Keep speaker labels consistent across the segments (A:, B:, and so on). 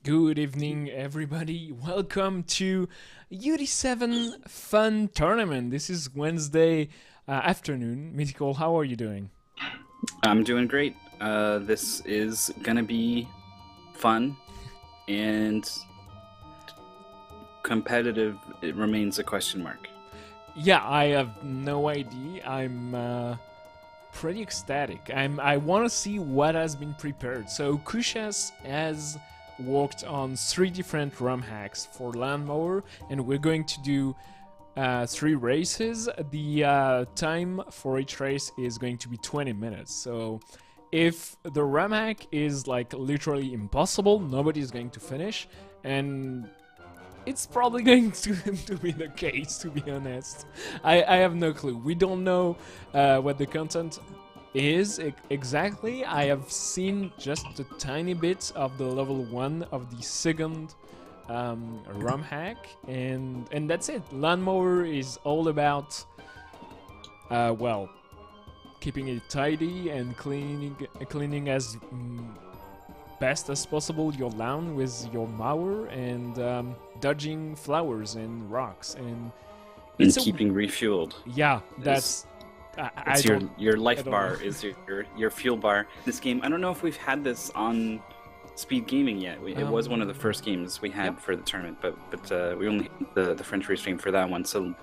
A: Good evening, everybody. Welcome to UD7 Fun Tournament. This is Wednesday afternoon. Mythical, how are you doing?
B: I'm doing great. This is gonna be fun and competitive. It remains a question mark.
A: Yeah, I have no idea. I'm pretty ecstatic. I want to see what has been prepared. So Kushas has worked on 3 different ROM hacks for Lawnmower, and we're going to do 3 races. The time for each race is going to be 20 minutes. So if the ROM hack is like literally impossible, nobody's going to finish, and it's probably going to be the case, to be honest. I have no clue. We don't know what the content is exactly. I have seen just a tiny bit of the level 1 of the second ROM hack, and that's it. Lawnmower is all about, well, keeping it tidy and cleaning as best as possible your lawn with your mower, and dodging flowers and rocks, and
B: And
A: it's a
B: keeping refueled.
A: yeah,
B: Is
A: that's I
B: it's
A: don't
B: your
A: I
B: life
A: don't know.
B: bar is your fuel bar. This game. I don't know if we've had this on speed gaming yet. It was one of the first games we
A: Yep.
B: had for the tournament, but we only had the French restream for that one. So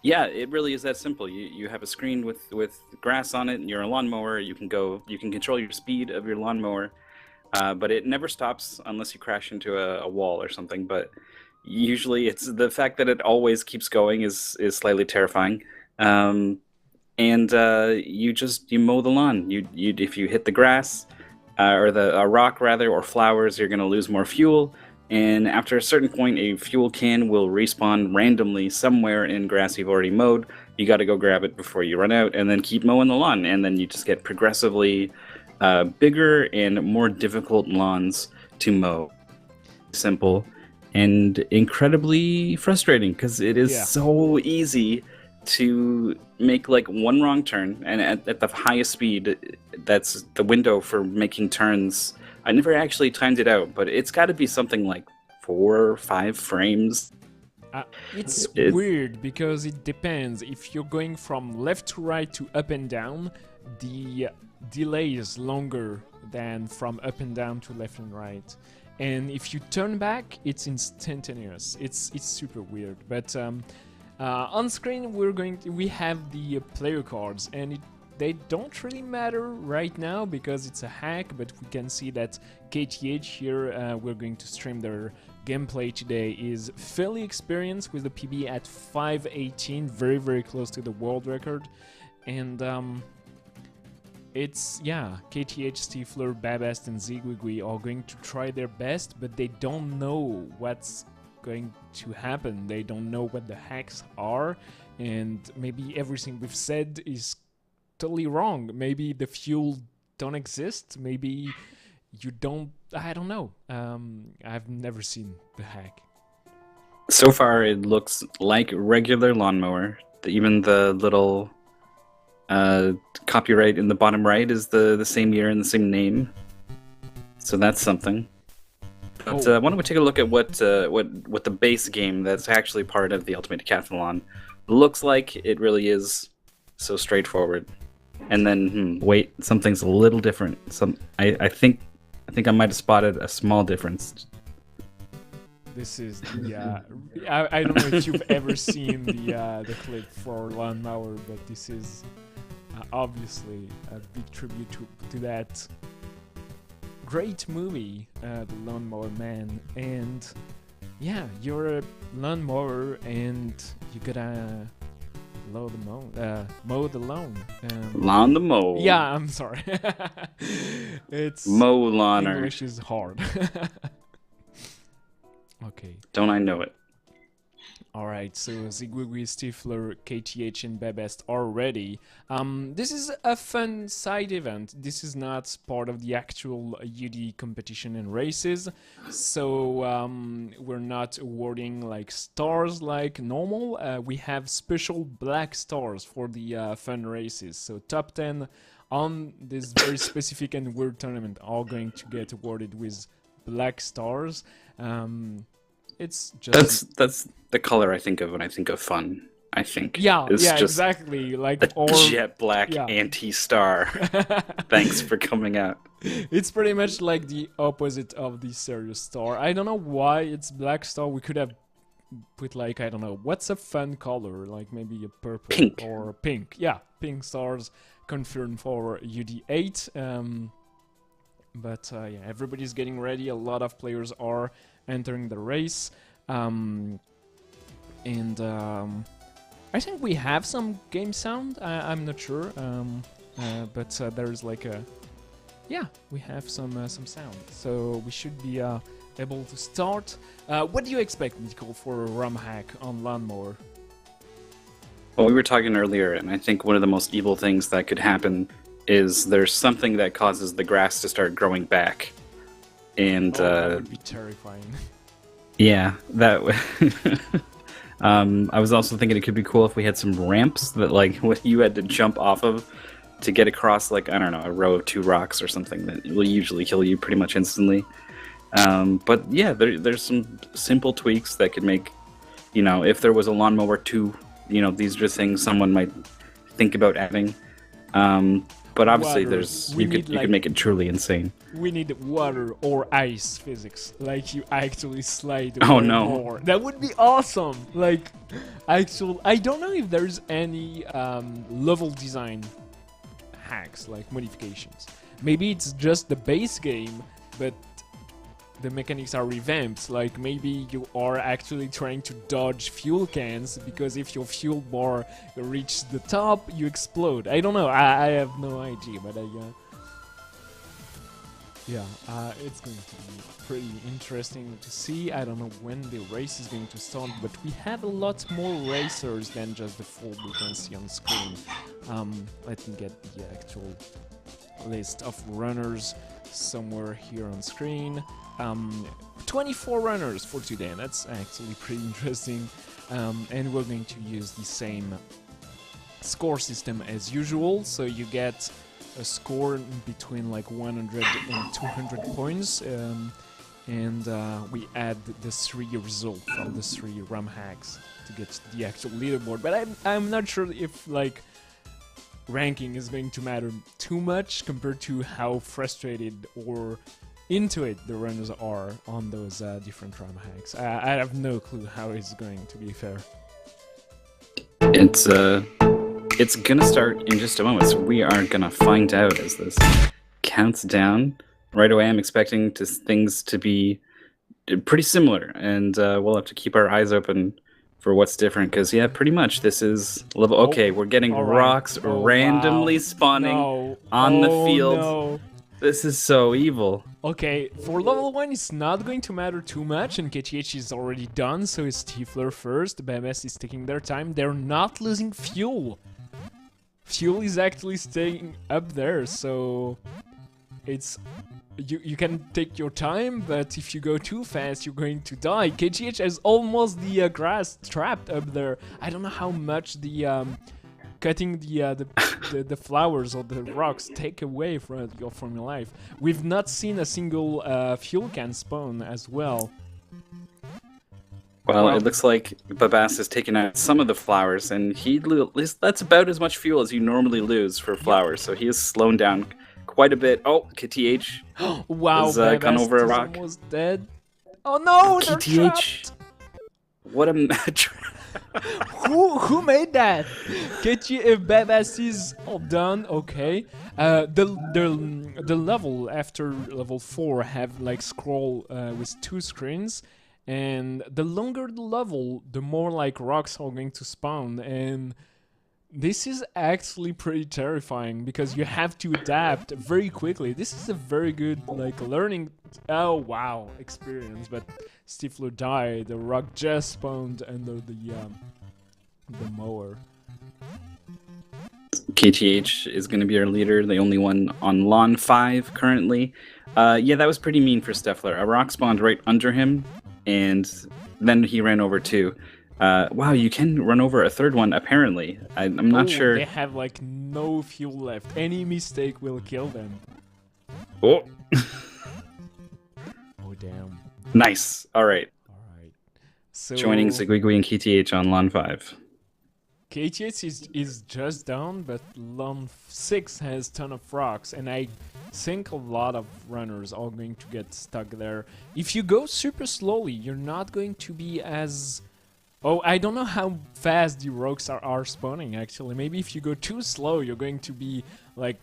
B: yeah, it really is that simple. You have a screen with grass on it, and you're a lawnmower. You can control your speed of your lawnmower. But it never stops unless you crash into a wall or something. But usually, it's the fact that it always keeps going is slightly terrifying. And you mow the lawn. You if you hit the grass or the a rock rather or flowers, you're gonna lose more fuel. And after a certain point, a fuel can will respawn randomly somewhere in grass you've already mowed. You got to go grab it before you run out, and then keep mowing the lawn. And then you just get progressively bigger and more difficult lawns to mow. Simple and incredibly frustrating because it is
A: Yeah.
B: so easy to make like one wrong turn, and at the highest speed, that's the window for making turns. I never actually timed it out, but it's got to be something like 4 or 5 frames.
A: It's
B: It
A: weird because it depends. If you're going from left to right to up and down, the delay is longer than from up and down to left and right. And if you turn back, it's instantaneous. It's super weird. But on screen, we have the player cards, and they don't really matter right now because it's a hack. But we can see that KTH here, we're going to stream their gameplay today, is fairly experienced with the PB at 518, very close to the world record. And it's, yeah, KTH, Stifler, Babest, and Zigwigwi are going to try their best, but they don't know what's going to happen. They don't know what the hacks are, and maybe everything we've said is totally wrong. Maybe the fuel don't exist. Maybe you don't. I don't know. I've never seen the hack.
B: So far it looks like regular lawnmower. Even the little uh, copyright in the bottom right is the same year and the same name, so that's something. But
A: Oh,
B: why don't we take a look at what the base game that's actually part of the Ultimate Decathlon looks like? It really is so straightforward. And then wait, something's a little different. I think I might have spotted a small difference.
A: this is the. I don't know if you've ever seen the clip for Lawnmower, but this is obviously a big tribute to that great movie, The Lawnmower Man. And yeah, you're a lawnmower and you gotta mow the lawn.
B: Lawn the mow.
A: Yeah, I'm sorry. It's
B: Mow lawner.
A: English is hard. Okay.
B: Don't I know it?
A: Alright, so Zigwigwi, Stifler, KTH, and Bebest are ready. This is a fun side event. This is not part of the actual UD competition and races, so we're not awarding like stars like normal. We have special black stars for the fun races. So top 10 on this very specific and weird tournament are going to get awarded with black stars. It's just
B: That's the color I think of when I think of fun. I think.
A: yeah,
B: It's
A: yeah,
B: just
A: exactly. Like
B: a
A: or
B: jet black
A: yeah.
B: anti-star. Thanks for coming out.
A: It's pretty much like the opposite of the serious star. I don't know why it's black star. We could have put like, I don't know, what's a fun color? Like maybe a purple
B: Pink.
A: or pink. Yeah, pink stars confirmed for UD8. But yeah, everybody's getting ready. A lot of players are entering the race. And I think we have some game sound. I'm not sure. But there's like a... Yeah, we have some sound. So we should be able to start. What do you expect, Nicole, for a ROM hack on Lawnmower?
B: Well, we were talking earlier, and I think one of the most evil things that could happen is there's something that causes the grass to start growing back. And
A: that would be terrifying.
B: yeah, that I was also thinking it could be cool if we had some ramps that like you had to jump off of to get across, like, I don't know, a row of 2 rocks or something that will usually kill you pretty much instantly. But yeah, there's some simple tweaks that could make, you know, if there was a Lawnmower 2, you know, these are things someone might think about adding. But obviously
A: Water.
B: you could make it truly insane.
A: We need water or ice physics, like you actually slide
B: Oh,
A: way
B: no.
A: more. That would be awesome. Like, actual, I don't know if there's any level design hacks, like modifications. Maybe it's just the base game, but the mechanics are revamped. Like maybe you are actually trying to dodge fuel cans because if your fuel bar reaches the top, you explode. I don't know. I have no idea, but it's going to be pretty interesting to see. I don't know when the race is going to start, but we have a lot more racers than just the 4 we can see on screen. Let me get the actual list of runners somewhere here on screen. 24 runners for today. That's actually pretty interesting. And we're going to use the same score system as usual. So you get a score in between like 100 and 200 points. And we add the 3 results from the 3 RAM hacks to get the actual leaderboard. But I'm not sure if like ranking is going to matter too much compared to how frustrated or into it the runners are on those different RAM hacks. I have no clue how it's going to be fair.
B: It's gonna start in just a moment, so we are gonna find out as this counts down. Right away, I'm expecting things to be pretty similar, and we'll have to keep our eyes open for what's different, because yeah, pretty much this is level. Okay, we're getting rocks randomly spawning on the field.
A: No.
B: This is so evil.
A: Okay, for level 1 it's not going to matter too much, and KTH is already done, so it's Stifler first. BMS is taking their time. They're not losing fuel. Fuel is actually staying up there, so it's you can take your time, but if you go too fast, you're going to die. KTH has almost the grass trapped up there. I don't know how much the cutting the flowers or the rocks take away from your life. We've not seen a single fuel can spawn as well.
B: Well, it looks like Babas has taken out some of the flowers, and that's about as much fuel as you normally lose for flowers, so he has slowed down quite a bit. Oh, KTH
A: wow,
B: has gone over a rock.
A: Almost dead. Oh no, they're
B: KTH,
A: trapped.
B: what a match.
A: Who made that? If Babas is all done, okay. The level after level 4 have like scroll with 2 screens, and the longer the level, the more like rocks are going to spawn, and this is actually pretty terrifying because you have to adapt very quickly. This is a very good like learning experience, but Stifler died. The rock just spawned under the mower.
B: KTH is going to be our leader, the only one on lawn 5 currently. Yeah, that was pretty mean for Stifler. A rock spawned right under him, and then he ran over 2. Wow, you can run over a 3rd one, apparently. I'm not sure.
A: They have like no fuel left. Any mistake will kill them.
B: Oh.
A: Oh
B: Nice. All right.
A: All right.
B: Joining
A: So
B: Zigwigwi and KTH on lawn 5.
A: KTH is just down, but lawn 6 has ton of rocks, and I think a lot of runners are going to get stuck there. If you go super slowly, you're not going to be as... Oh, I don't know how fast the rocks are spawning, actually. Maybe if you go too slow, you're going to be, like,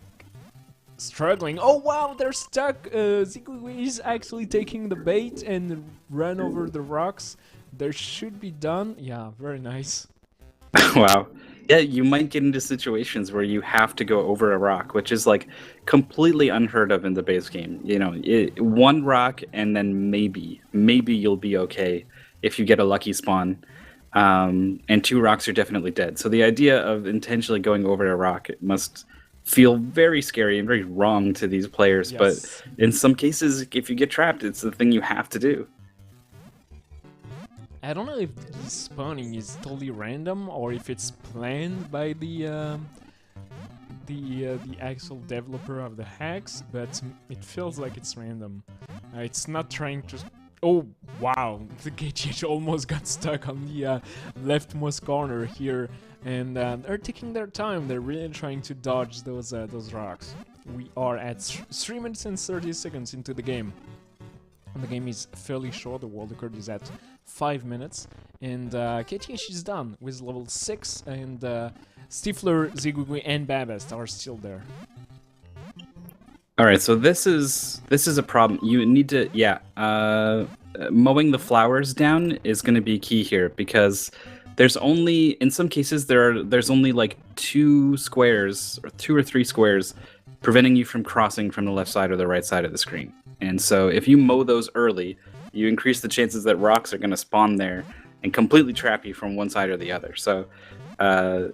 A: struggling. Oh, wow, they're stuck! Zigwigwi is actually taking the bait and run over the rocks. They should be done. Yeah, very nice.
B: Wow. Yeah, you might get into situations where you have to go over a rock, which is like completely unheard of in the base game. You know, one rock and then maybe you'll be okay if you get a lucky spawn. And 2 rocks are definitely dead. So the idea of intentionally going over a rock must feel very scary and very wrong to these players.
A: Yes.
B: But in some cases, if you get trapped, it's the thing you have to do.
A: I don't know if the spawning is totally random or if it's planned by the actual developer of the hacks, but it feels like it's random. It's not trying to... Oh, wow! The KTH almost got stuck on the leftmost corner here, and they're taking their time. They're really trying to dodge those rocks. We are at 3 minutes and 30 seconds into the game. And the game is fairly short. The world record is at 5 minutes, and KTH is done with level 6, and Stifler, Zigwigwi, and Babest are still there.
B: All right, so this is a problem. You need to, mowing the flowers down is going to be key here, because there's only, in some cases, there's only like 2 squares or 2 or 3 squares preventing you from crossing from the left side or the right side of the screen. And so if you mow those early, you increase the chances that rocks are going to spawn there and completely trap you from one side or the other. So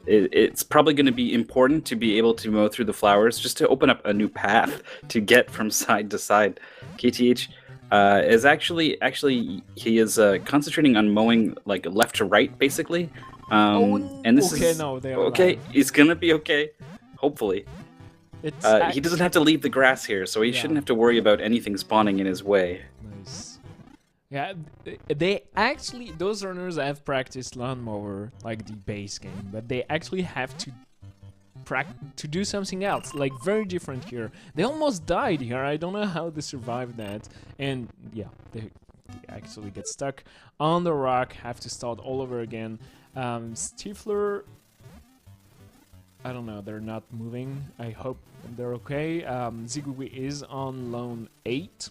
B: it's probably going to be important to be able to mow through the flowers just to open up a new path to get from side to side. KTH is actually he is concentrating on mowing like left to right, basically. And this
A: okay,
B: is
A: no, they are
B: okay.
A: alive.
B: He's gonna be okay, hopefully. He doesn't have to leave the grass here, so he shouldn't have to worry about anything spawning in his way.
A: Nice. Yeah, they actually, those runners have practiced lawnmower, like the base game, but they actually have to do something else, like very different here. They almost died here. I don't know how they survived that. And yeah, they actually get stuck on the rock, have to start all over again. Stifler, I don't know, they're not moving. I hope they're okay. Zigwigwi is on lone 8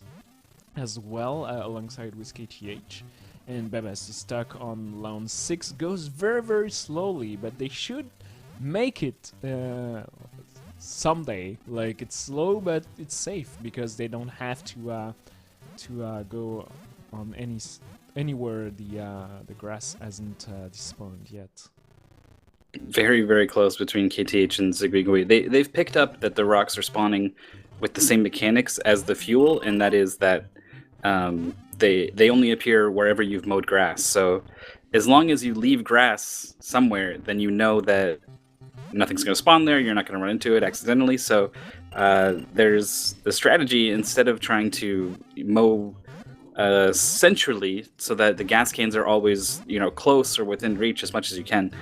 A: as well, alongside with KTH. And Bebas is stuck on lone 6. Goes very, very slowly, but they should make it someday. Like, it's slow, but it's safe, because they don't have to go on anywhere the grass hasn't despawned yet.
B: Very, very close between KTH and Zigwigwi. They've picked up that the rocks are spawning with the same mechanics as the fuel, and that is that they only appear wherever you've mowed grass. So as long as you leave grass somewhere, then you know that nothing's going to spawn there. You're not going to run into it accidentally. So there's the strategy, instead of trying to mow centrally so that the gas cans are always, close or within reach as much as you can.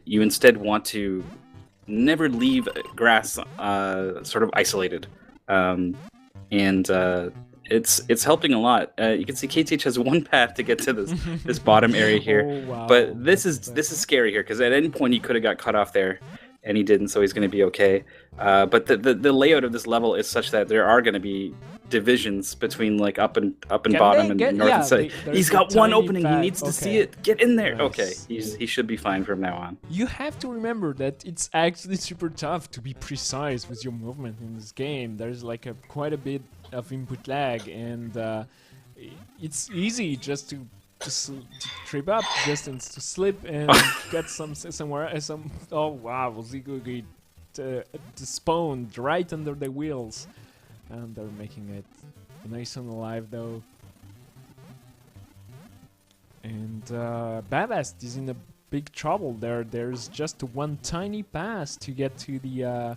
B: You instead want to never leave grass sort of isolated, and it's helping a lot. You can see KTH has one path to get to this bottom area here,
A: Oh, wow.
B: but this is scary here, because at any point he could have got cut off there, and he didn't, so he's going to be okay. But the layout of this level is such that there are going to be divisions between like up and bottom and north and south. He's got one opening. He needs to see it. Get in there.
A: Nice.
B: Okay, he should be fine from now on.
A: You have to remember that it's actually super tough to be precise with your movement in this game. There's like quite a bit of input lag, and it's easy just to trip up, just to slip and get somewhere. Oh wow, Zigwigwi spawned right under the wheels, and they're making it nice and alive though. And Babast is in a big trouble there. There's just one tiny pass to get to the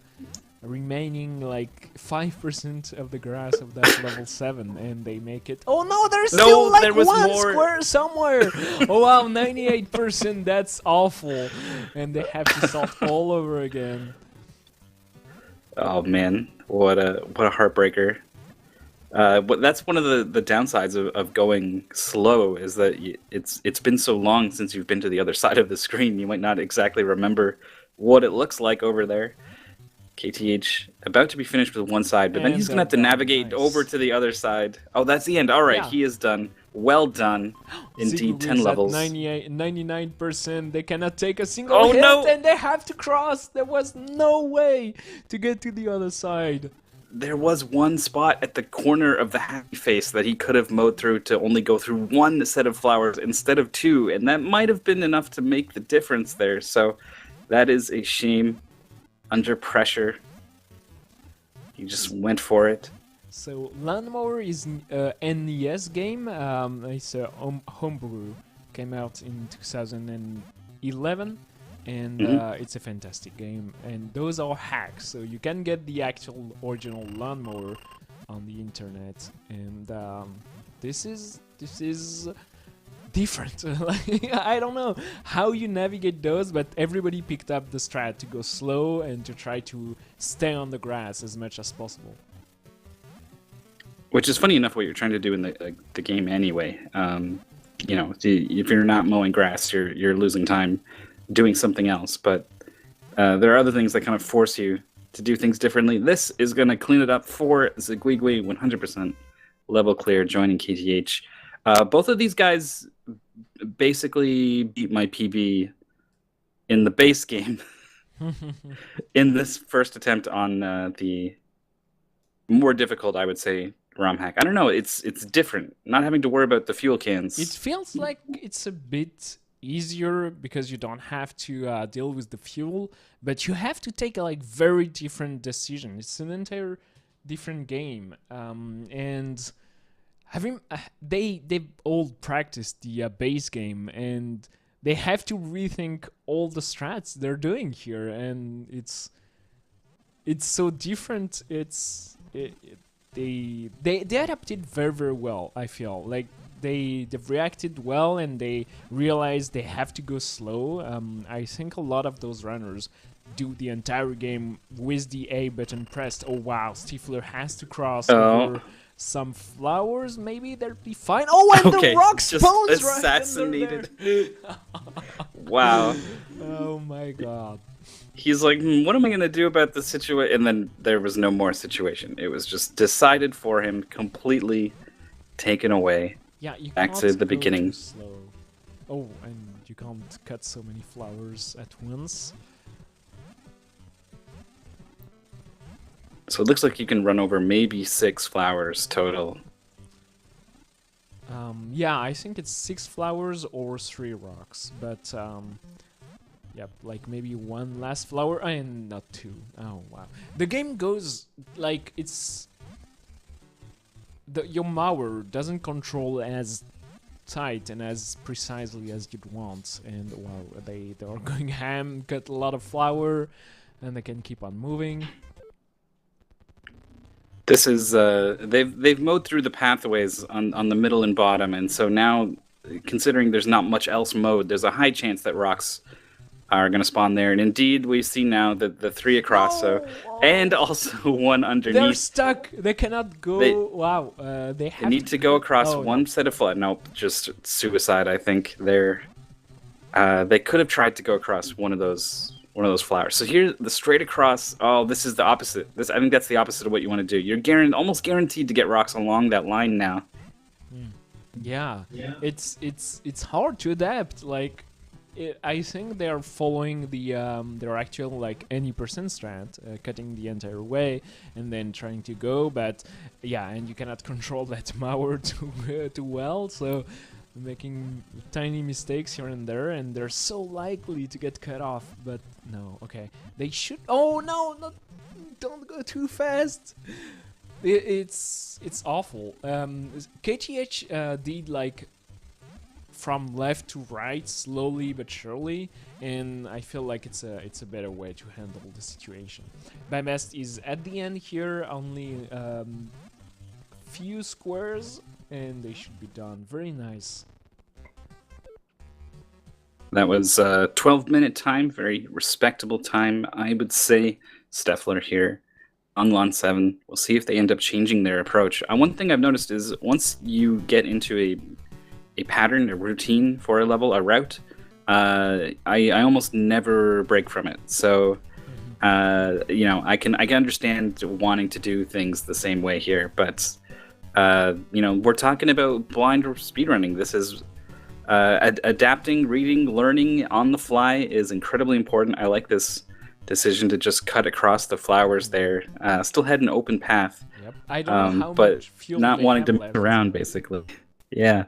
A: remaining like 5% of the grass of that level 7, and they make it. Oh no, there's
B: No,
A: still like
B: there was
A: one
B: more.
A: square somewhere. Oh wow, 98%. That's awful, and they have to start all over again.
B: Oh man, what a heartbreaker. But that's one of the downsides of going slow is that it's been so long since you've been to the other side of the screen. You might not exactly remember what it looks like over there. KTH about to be finished with one side, but then
A: And
B: he's gonna
A: they're
B: have to
A: done,
B: navigate
A: nice.
B: over to the other side. Oh, that's the end. All right,
A: Yeah.
B: he is done. Well done. Indeed, 10 levels.
A: 99%. They cannot take a single
B: Oh,
A: hit,
B: no!
A: and they have to cross. There was no way to get to the other side.
B: There was one spot at the corner of the happy face that he could have mowed through to only go through one set of flowers instead of two, and that might have been enough to make the difference there. So that is a shame. Under pressure, he just went for it.
A: So Lawnmower is an NES game. It's a homebrew. Came out in 2011, and it's a fantastic game. And those are hacks, so you can get the actual original Lawnmower on the internet. And this is different. I don't know how you navigate those, but everybody picked up the strat to go slow and to try to stay on the grass as much as possible.
B: Which is funny enough what you're trying to do in the game anyway. You know, if you're not mowing grass, you're losing time doing something else. But there are other things that kind of force you to do things differently. This is going to clean it up for Ziguigui, 100% level clear, joining KTH. Both of these guys basically beat my PB in the base game in this first attempt on the more difficult, I would say, ROM hack. I don't know, it's different, not having to worry about the fuel cans.
A: It feels like it's a bit easier because you don't have to deal with the fuel, but you have to take a like very different decision. It's an entire different game, and having they've all practiced the base game, and they have to rethink all the strats they're doing here, and it's so different. They adapted very well. I feel like they've reacted well, and they realized they have to go slow. I think a lot of those runners do the entire game with the A button pressed. Oh wow, Stifler has to cross over some flowers. Maybe they'll be fine. Oh, and the rock spawns
B: just
A: right
B: assassinated.
A: there.
B: Wow.
A: Oh my god.
B: He's like, what am I going to do about the situation? And then there was no more situation. It was just decided for him, completely taken away.
A: Yeah, you
B: back
A: can't
B: to the
A: go
B: beginning.
A: too slow. Oh, and you can't cut so many flowers at once.
B: So it looks like you can run over maybe 6 flowers total.
A: Yeah, I think it's 6 flowers or 3 rocks, but yep, like maybe 1 last flower and not 2. Oh wow, the game goes like it's your mower doesn't control as tight and as precisely as you'd want, and wow, they are going ham, cut a lot of flower, and they can keep on moving.
B: This is they've mowed through the pathways on the middle and bottom, and so now, considering there's not much else mowed, there's a high chance that rocks are going to spawn there. And indeed, we see now that the 3 across, and also 1 underneath.
A: They're stuck. They cannot go. They have
B: need to go across one
A: no.
B: set of flowers. Nope, just suicide. I think they could have tried to go across one of those flowers. So here, the straight across. Oh, this is the opposite. I think that's the opposite of what you want to do. You're almost guaranteed to get rocks along that line now.
A: Yeah. It's hard to adapt. Like, I think they are following their actual like any percent strat, cutting the entire way and then trying to go. But yeah, and you cannot control that mower too well, so making tiny mistakes here and there, and they're so likely to get cut off. But no, okay, they should. Oh no, don't go too fast. It's awful. KTH did like from left to right, slowly but surely, and I feel like it's a better way to handle the situation. My best is at the end here, only few squares, and they should be done. Very nice.
B: That was a 12-minute time, very respectable time, I would say. Steffler here on Lawn 7. We'll see if they end up changing their approach. One thing I've noticed is once you get into a pattern, a routine for a level, a route, I almost never break from it. So, you know, I can understand wanting to do things the same way here, but you know, we're talking about blind speedrunning. This is adapting, reading, learning on the fly is incredibly important. I like this decision to just cut across the flowers there. Still had an open path.
A: Yep. I don't know how
B: but
A: much fuel
B: not
A: they
B: wanting
A: have
B: to
A: left.
B: mess around, basically. Yeah.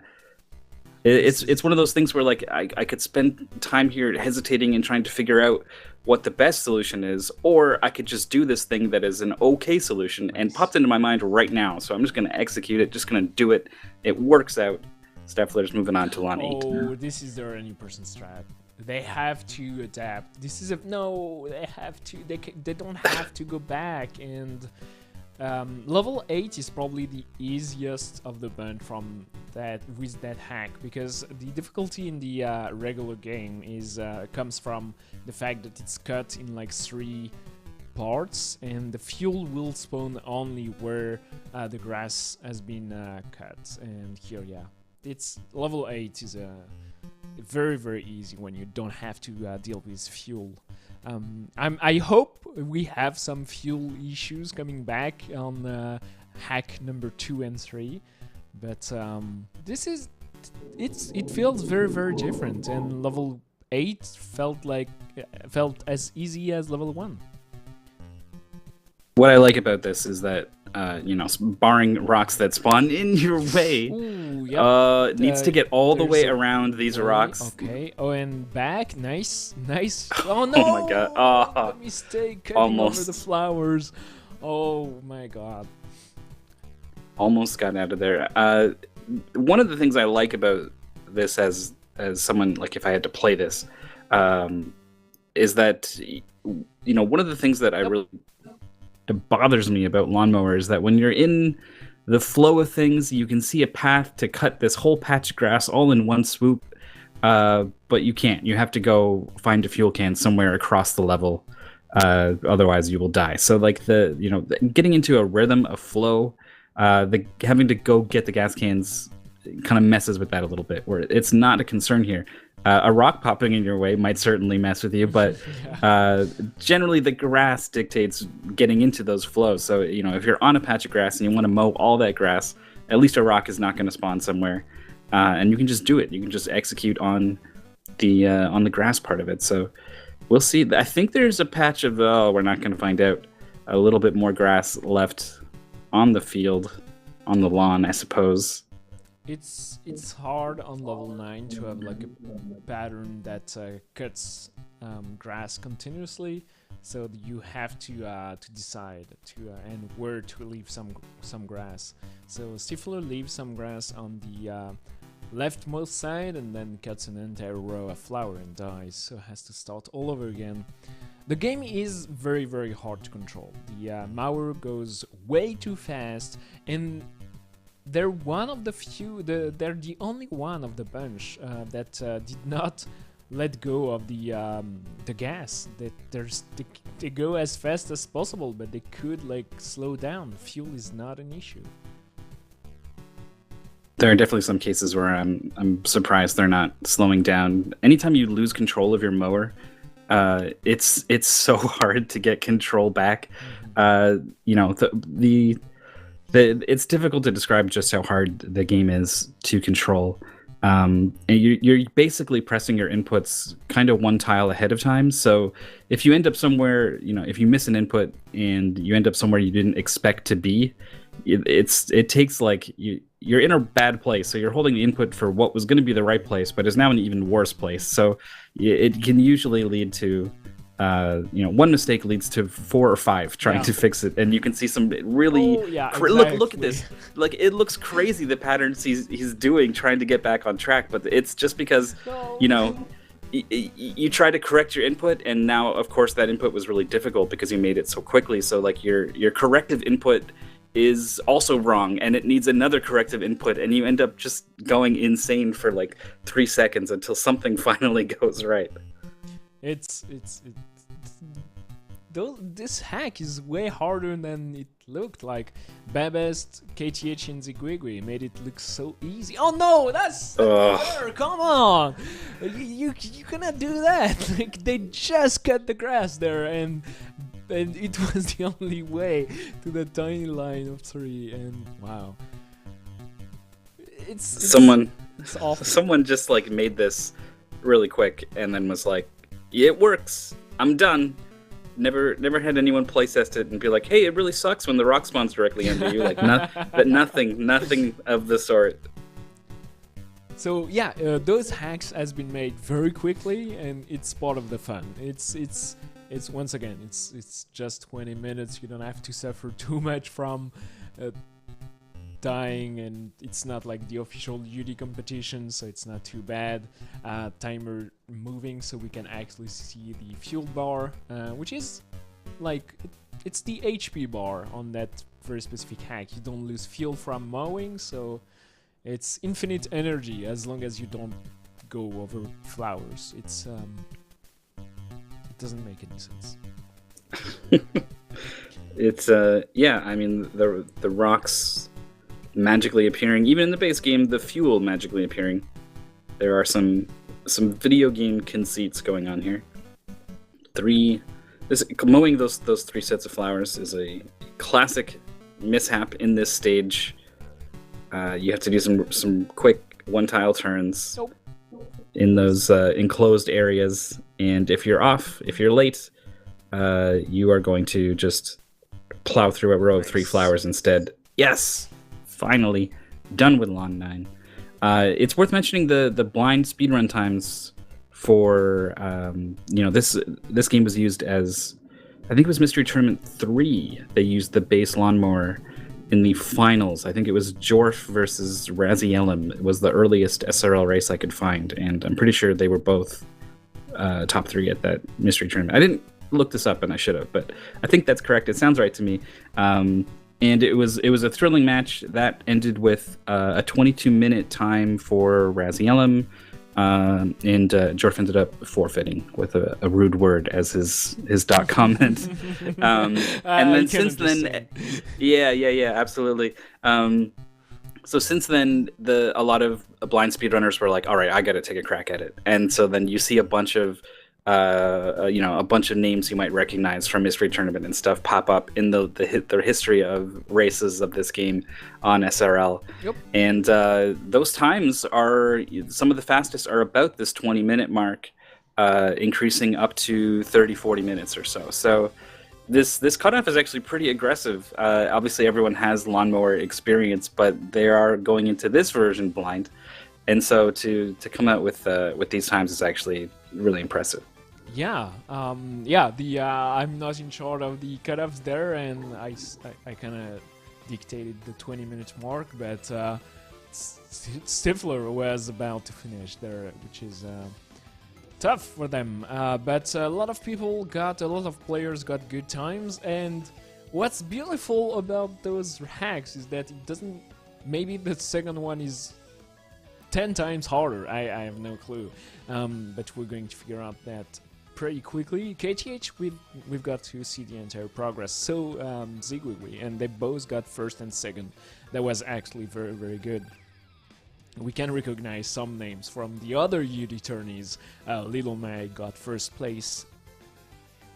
B: It's one of those things where like I could spend time here hesitating and trying to figure out what the best solution is, or I could just do this thing that is an okay solution and popped into my mind right now. So I'm just going to execute it, just going to do it. It works out. Steffler's moving on to Lawn 8.
A: Oh, this is their any person strat. They have to adapt. This is no. They have to. They don't have to go back. And level 8 is probably the easiest of the bunch from that with that hack, because the difficulty in the regular game is comes from the fact that it's cut in like 3 parts, and the fuel will spawn only where the grass has been cut. And here, yeah, it's level 8 is very, very easy when you don't have to deal with fuel. I hope we have some fuel issues coming back on hack number 2 and 3, but this is it feels very, very different, and level 8 felt as easy as level 1.
B: What I like about this is that you know, barring rocks that spawn in your way,
A: Ooh, yep.
B: it needs to get all the way
A: There's a
B: around these rocks.
A: Okay. Oh, and back. Nice. Oh no!
B: Oh my god.
A: The mistake. Cutting
B: Almost.
A: over the flowers. Oh my god.
B: Almost got out of there. One of the things I like about this, as someone, like, if I had to play this, is that, you know, one of the things that that bothers me about lawnmower is that when you're in the flow of things, you can see a path to cut this whole patch of grass all in one swoop, but you can't. You have to go find a fuel can somewhere across the level, otherwise you will die. So like getting into a rhythm, a flow, having to go get the gas cans kind of messes with that a little bit, where it's not a concern here. A rock popping in your way might certainly mess with you, but generally the grass dictates getting into those flows. So, you know, if you're on a patch of grass and you want to mow all that grass, at least a rock is not going to spawn somewhere, and you can just do it. You can just execute on the grass part of it. So we'll see. I think there's a patch of we're not going to find out. A little bit more grass left on the field, on the lawn, I suppose.
A: It's hard on level 9 to have like a pattern that cuts grass continuously, so you have to decide and where to leave some grass. So Stifler leaves some grass on the leftmost side and then cuts an entire row of flower and dies, so has to start all over again. The game is very, very hard to control. The Mower goes way too fast, and they're one of the few, they're the only one of the bunch that did not let go of the gas. They go as fast as possible, but they could like slow down. Fuel is not an issue.
B: There are definitely some cases where I'm surprised they're not slowing down. Anytime you lose control of your mower, it's so hard to get control back. You know, it's difficult to describe just how hard the game is to control. And you're basically pressing your inputs kind of one tile ahead of time. So if you end up somewhere, you know, if you miss an input and you end up somewhere you didn't expect to be, it takes like you're in a bad place. So you're holding the input for what was going to be the right place, but is now an even worse place. So it can usually lead to one mistake leads to 4 or 5 trying to fix it, and you can see some really look at this. Like, it looks crazy, the patterns he's doing trying to get back on track, but it's just because you try to correct your input, and now of course that input was really difficult because you made it so quickly, so like your corrective input is also wrong, and it needs another corrective input, and you end up just going insane for like 3 seconds until something finally goes right.
A: This hack is way harder than it looked. Like, Babest, KTH, and Zigwigwi made it look so easy. Oh no, that's fair. Come on, you cannot do that. Like, they just cut the grass there, and it was the only way to the tiny line of 3. And wow, it's awful.
B: Someone just like made this really quick and then was like, it works, I'm done. Never had anyone playtest it and be like, hey, it really sucks when the rock spawns directly under you. Like, but nothing of the sort.
A: So yeah, those hacks has been made very quickly, and it's part of the fun. It's once again, it's just 20 minutes. You don't have to suffer too much from dying, and it's not like the official UD competition, so it's not too bad. Timer moving, so we can actually see the fuel bar, which is like it's the HP bar on that very specific hack. You don't lose fuel from mowing, so it's infinite energy as long as you don't go over flowers. It doesn't make any sense.
B: It's yeah, I mean, the rocks magically appearing, even in the base game, the fuel magically appearing. There are some video game conceits going on here. Mowing those 3 sets of flowers is a classic mishap in this stage. You have to do some quick 1-tile turns in those enclosed areas, and if you're late, you are going to just plow through a row of 3 flowers instead. Yes! Finally, done with Lawn 9. It's worth mentioning the blind speedrun times for, this game was used as, I think it was Mystery Tournament 3. They used the base lawnmower in the finals. I think it was Jorf versus Razielem. It was the earliest SRL race I could find, and I'm pretty sure they were both top 3 at that Mystery Tournament. I didn't look this up, and I should have, but I think that's correct. It sounds right to me. And it was a thrilling match that ended with a 22-minute time for Razielem, and Jorf ended up forfeiting with a rude word as his dot comment. And then since then, yeah, absolutely. So since then, a lot of blind speedrunners were like, all right, I got to take a crack at it. And so then you see a bunch of a bunch of names you might recognize from Mystery Tournament and stuff pop up in the history of races of this game on SRL. Yep. And those times are, some of the fastest are about this 20-minute mark, increasing up to 30-40 minutes or so. So this cutoff is actually pretty aggressive. Obviously everyone has lawnmower experience, but they are going into this version blind. And so to come out with these times is actually really impressive.
A: Yeah, I'm not in charge of the cutoffs there, and I kind of dictated the 20-minute mark, but Stifler was about to finish there, which is tough for them. But a lot of players got good times, and what's beautiful about those hacks is that it doesn't. Maybe the second one is 10 times harder. I have no clue, but we're going to figure out that pretty quickly. KTH, we've got to see the entire progress. So Zigwigwi, and they both got first and second. That was actually very, very good. We can recognize some names from the other UD tourneys. Little May got first place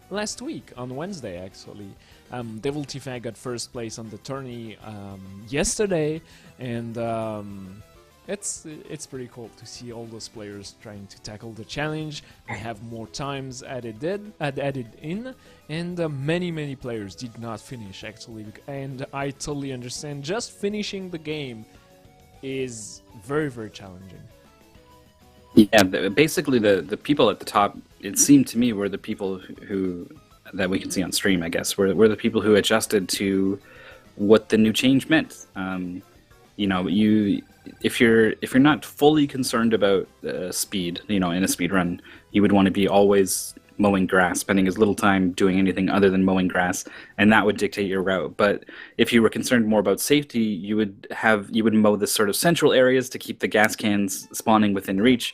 A: last week on Wednesday, actually. Devil Tifa got first place on the tourney yesterday, and it's pretty cool to see all those players trying to tackle the challenge. They have more times added in, and many players did not finish actually, and I totally understand. Just finishing the game is very, very challenging.
B: Yeah, basically the people at the top, it seemed to me, were the people who that we can see on stream. I guess were the people who adjusted to what the new change meant. You know, if you're not fully concerned about speed, you know, in a speed run, you would want to be always mowing grass, spending as little time doing anything other than mowing grass, and that would dictate your route. But if you were concerned more about safety, you would mow the sort of central areas to keep the gas cans spawning within reach.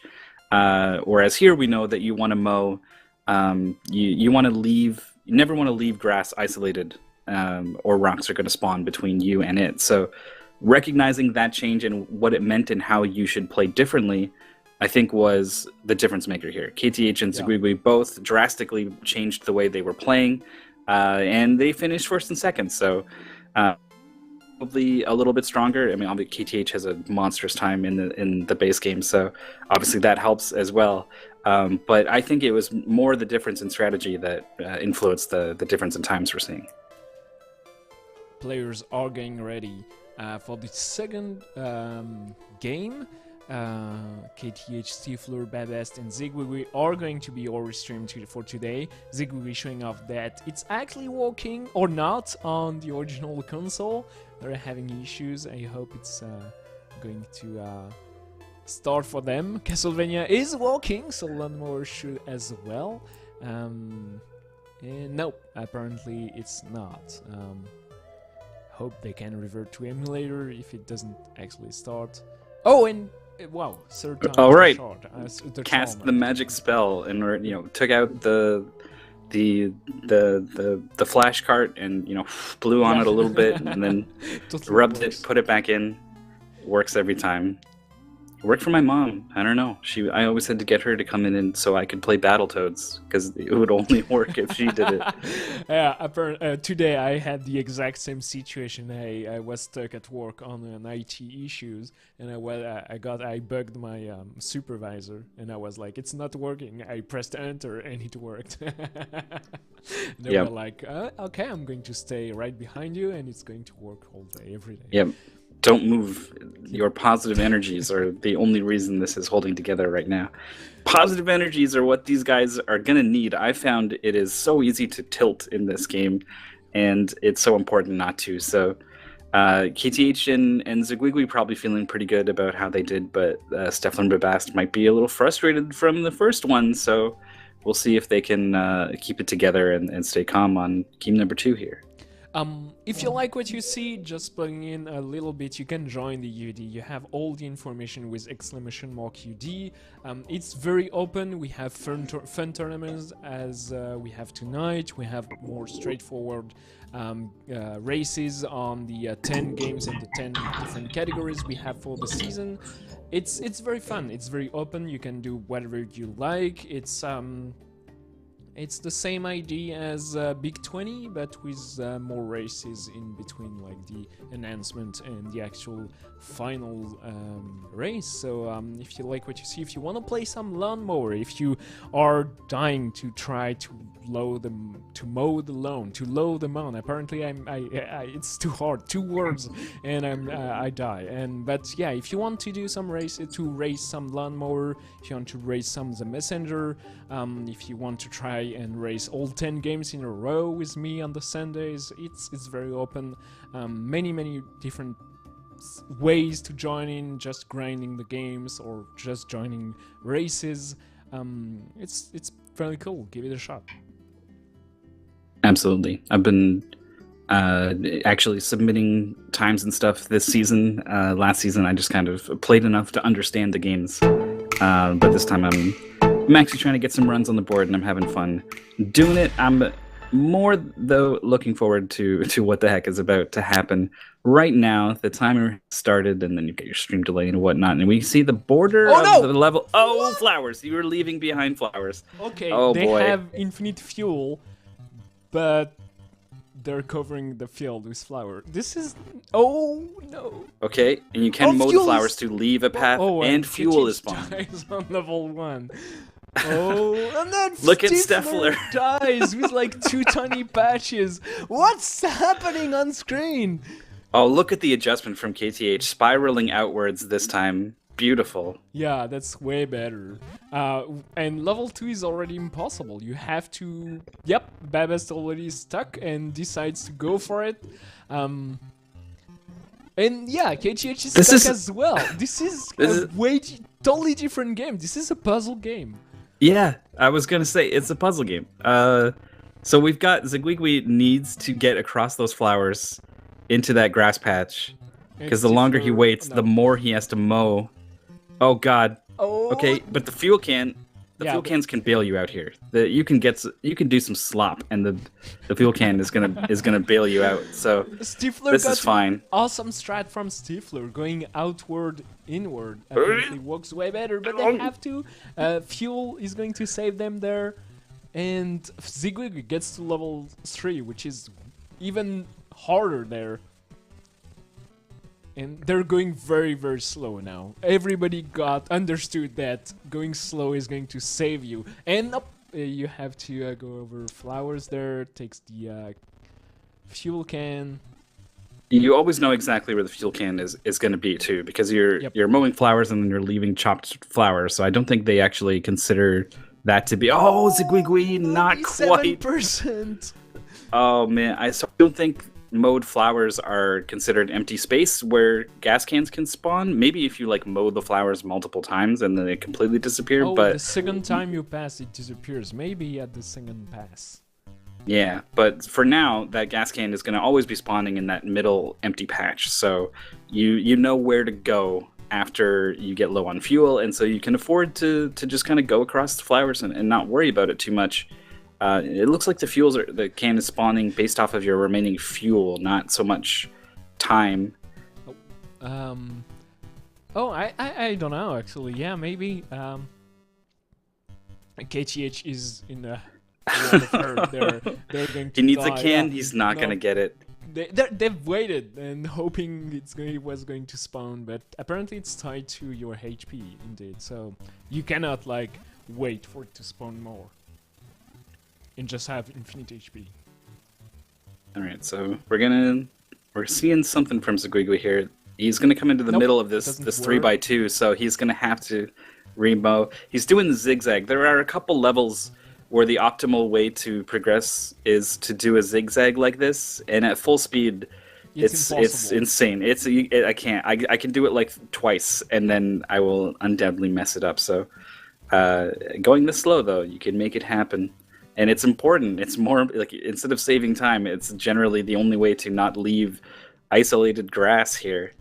B: Whereas here we know that you want to mow, you want to leave, you never want to leave grass isolated, or rocks are going to spawn between you and it. So recognizing that change and what it meant and how you should play differently, I think, was the difference maker here. KTH and Zigwigwi both drastically changed the way they were playing, and they finished first and second. So probably a little bit stronger. I mean, obviously KTH has a monstrous time in the base game, so obviously that helps as well. But I think it was more the difference in strategy that influenced the difference in times we're seeing.
A: Players are getting ready for the second game. KTH, Stifler, Babest, and Zigwigwi are going to be our stream for today. Zigwigwi showing off that it's actually working or not on the original console. They're having issues. I hope it's going to start for them. Castlevania is working, so Lawnmower should as well. And no, apparently it's not. Hope they can revert to emulator if it doesn't actually start. Oh, and wow, third time.
B: All right,
A: cast
B: the magic spell and took out the flash cart and blew on it a little bit and then totally rubbed it, put it back in. Works every time. It worked for my mom. I don't know. I always had to get her to come in and so I could play Battletoads because it would only work if she did it.
A: Yeah, today I had the exact same situation. I was stuck at work on an IT issues, and I bugged my supervisor, and I was like, "It's not working." I pressed enter, and it worked. They were like, "Okay, I'm going to stay right behind you, and it's going to work all day, every day."
B: Yep. Don't move. Your positive energies are the only reason this is holding together right now. Positive energies are what these guys are going to need. I found it is so easy to tilt in this game, and it's so important not to. So KTH and Zigwigwi probably feeling pretty good about how they did, but Stefan and Babast might be a little frustrated from the first one, so we'll see if they can keep it together and stay calm on game number 2 here.
A: If you like what you see, just plugging in a little bit, you can join the UD. You have all the information with !UD. It's very open. We have fun tournaments as we have tonight. We have more straightforward races on the 10 games and the 10 different categories we have for the season. It's very fun. It's very open. You can do whatever you like. It's the same idea as Big 20, but with more races in between, like the announcement and the actual final race. So if you like what you see, if you want to play some lawnmower, if you are dying to try to mow the lawn. Apparently, it's too hard, 2 words, and I die. But yeah, if you want to do some races, to race some lawnmower, if you want to race some the messenger, if you want to try and race all 10 games in a row with me on the Sundays, it's very open. Many different ways to join in, just grinding the games or just joining races. It's very cool. Give it a shot.
B: Absolutely. I've been actually submitting times and stuff this season. Last season I just kind of played enough to understand the games, but this time I'm actually trying to get some runs on the board and I'm having fun doing it. I'm more though looking forward to what the heck is about to happen right now. The timer started and then you get your stream delay and whatnot, and we see the border of the level. Oh, what? Flowers. You were leaving behind flowers.
A: Okay,
B: they
A: have infinite fuel, but they're covering the field with flower. This is... Oh, no.
B: Okay, and you can mow the flowers to leave a path, and fuel is spawned.
A: On level 1. Oh, and then
B: look at Stifler
A: dies with like 2 tiny patches. What's happening on screen?
B: Oh, look at the adjustment from KTH, spiraling outwards this time. beautiful.
A: Yeah, that's way better. And level 2 is already impossible. You have to... Yep, Babas already stuck and decides to go for it. And yeah, KGH is stuck as well. This is totally different game. This is a puzzle game.
B: Yeah, I was gonna say it's a puzzle game. So we've got Zigwigwi needs to get across those flowers into that grass patch, because the longer he waits, the more he has to mow. Oh God.
A: Oh.
B: Okay, but the fuel cans can bail you out here. You can do some slop, and the fuel can is gonna bail you out. So
A: Stifler
B: this is fine.
A: Awesome strat from Stifler, going outward, inward. Apparently works way better, but they have to. Fuel is going to save them there, and Zigwigwi gets to level 3, which is even harder there. And they're going very, very slow now. Everybody understood that going slow is going to save you. And you have to go over flowers there. Takes the fuel can.
B: You always know exactly where the fuel can is going to be too, because you're mowing flowers and then you're leaving chopped flowers. So I don't think they actually consider that to be. Oh, Zigwigwi, not quite.
A: 7%.
B: Oh man, I don't think mowed flowers are considered empty space where gas cans can spawn. Maybe if you like mow the flowers multiple times and then they completely disappear. But
A: the second time you pass, it disappears. Maybe at the second pass.
B: Yeah, but for now, that gas can is going to always be spawning in that middle empty patch. So you know where to go after you get low on fuel, and so you can afford to just kind of go across the flowers and not worry about it too much. It looks like the can is spawning based off of your remaining fuel, not so much time.
A: I don't know actually. Yeah, maybe. KTH is in a lot of hurt. They're going to
B: He needs
A: die.
B: a can. He's not going to get it.
A: They've waited and hoping it was going to spawn, but apparently it's tied to your HP indeed. So you cannot like wait for it to spawn more and just have infinite HP.
B: All right, so we're seeing something from Zigwigwi here. He's gonna come into the middle of this 3x2, so he's gonna have to remow. He's doing the zigzag. There are a couple levels where the optimal way to progress is to do a zigzag like this, and at full speed, it's insane. I can't. I can do it like twice, and then I will undoubtedly mess it up. So going this slow though, you can make it happen. And it's important. It's more like, instead of saving time, it's generally the only way to not leave isolated grass here.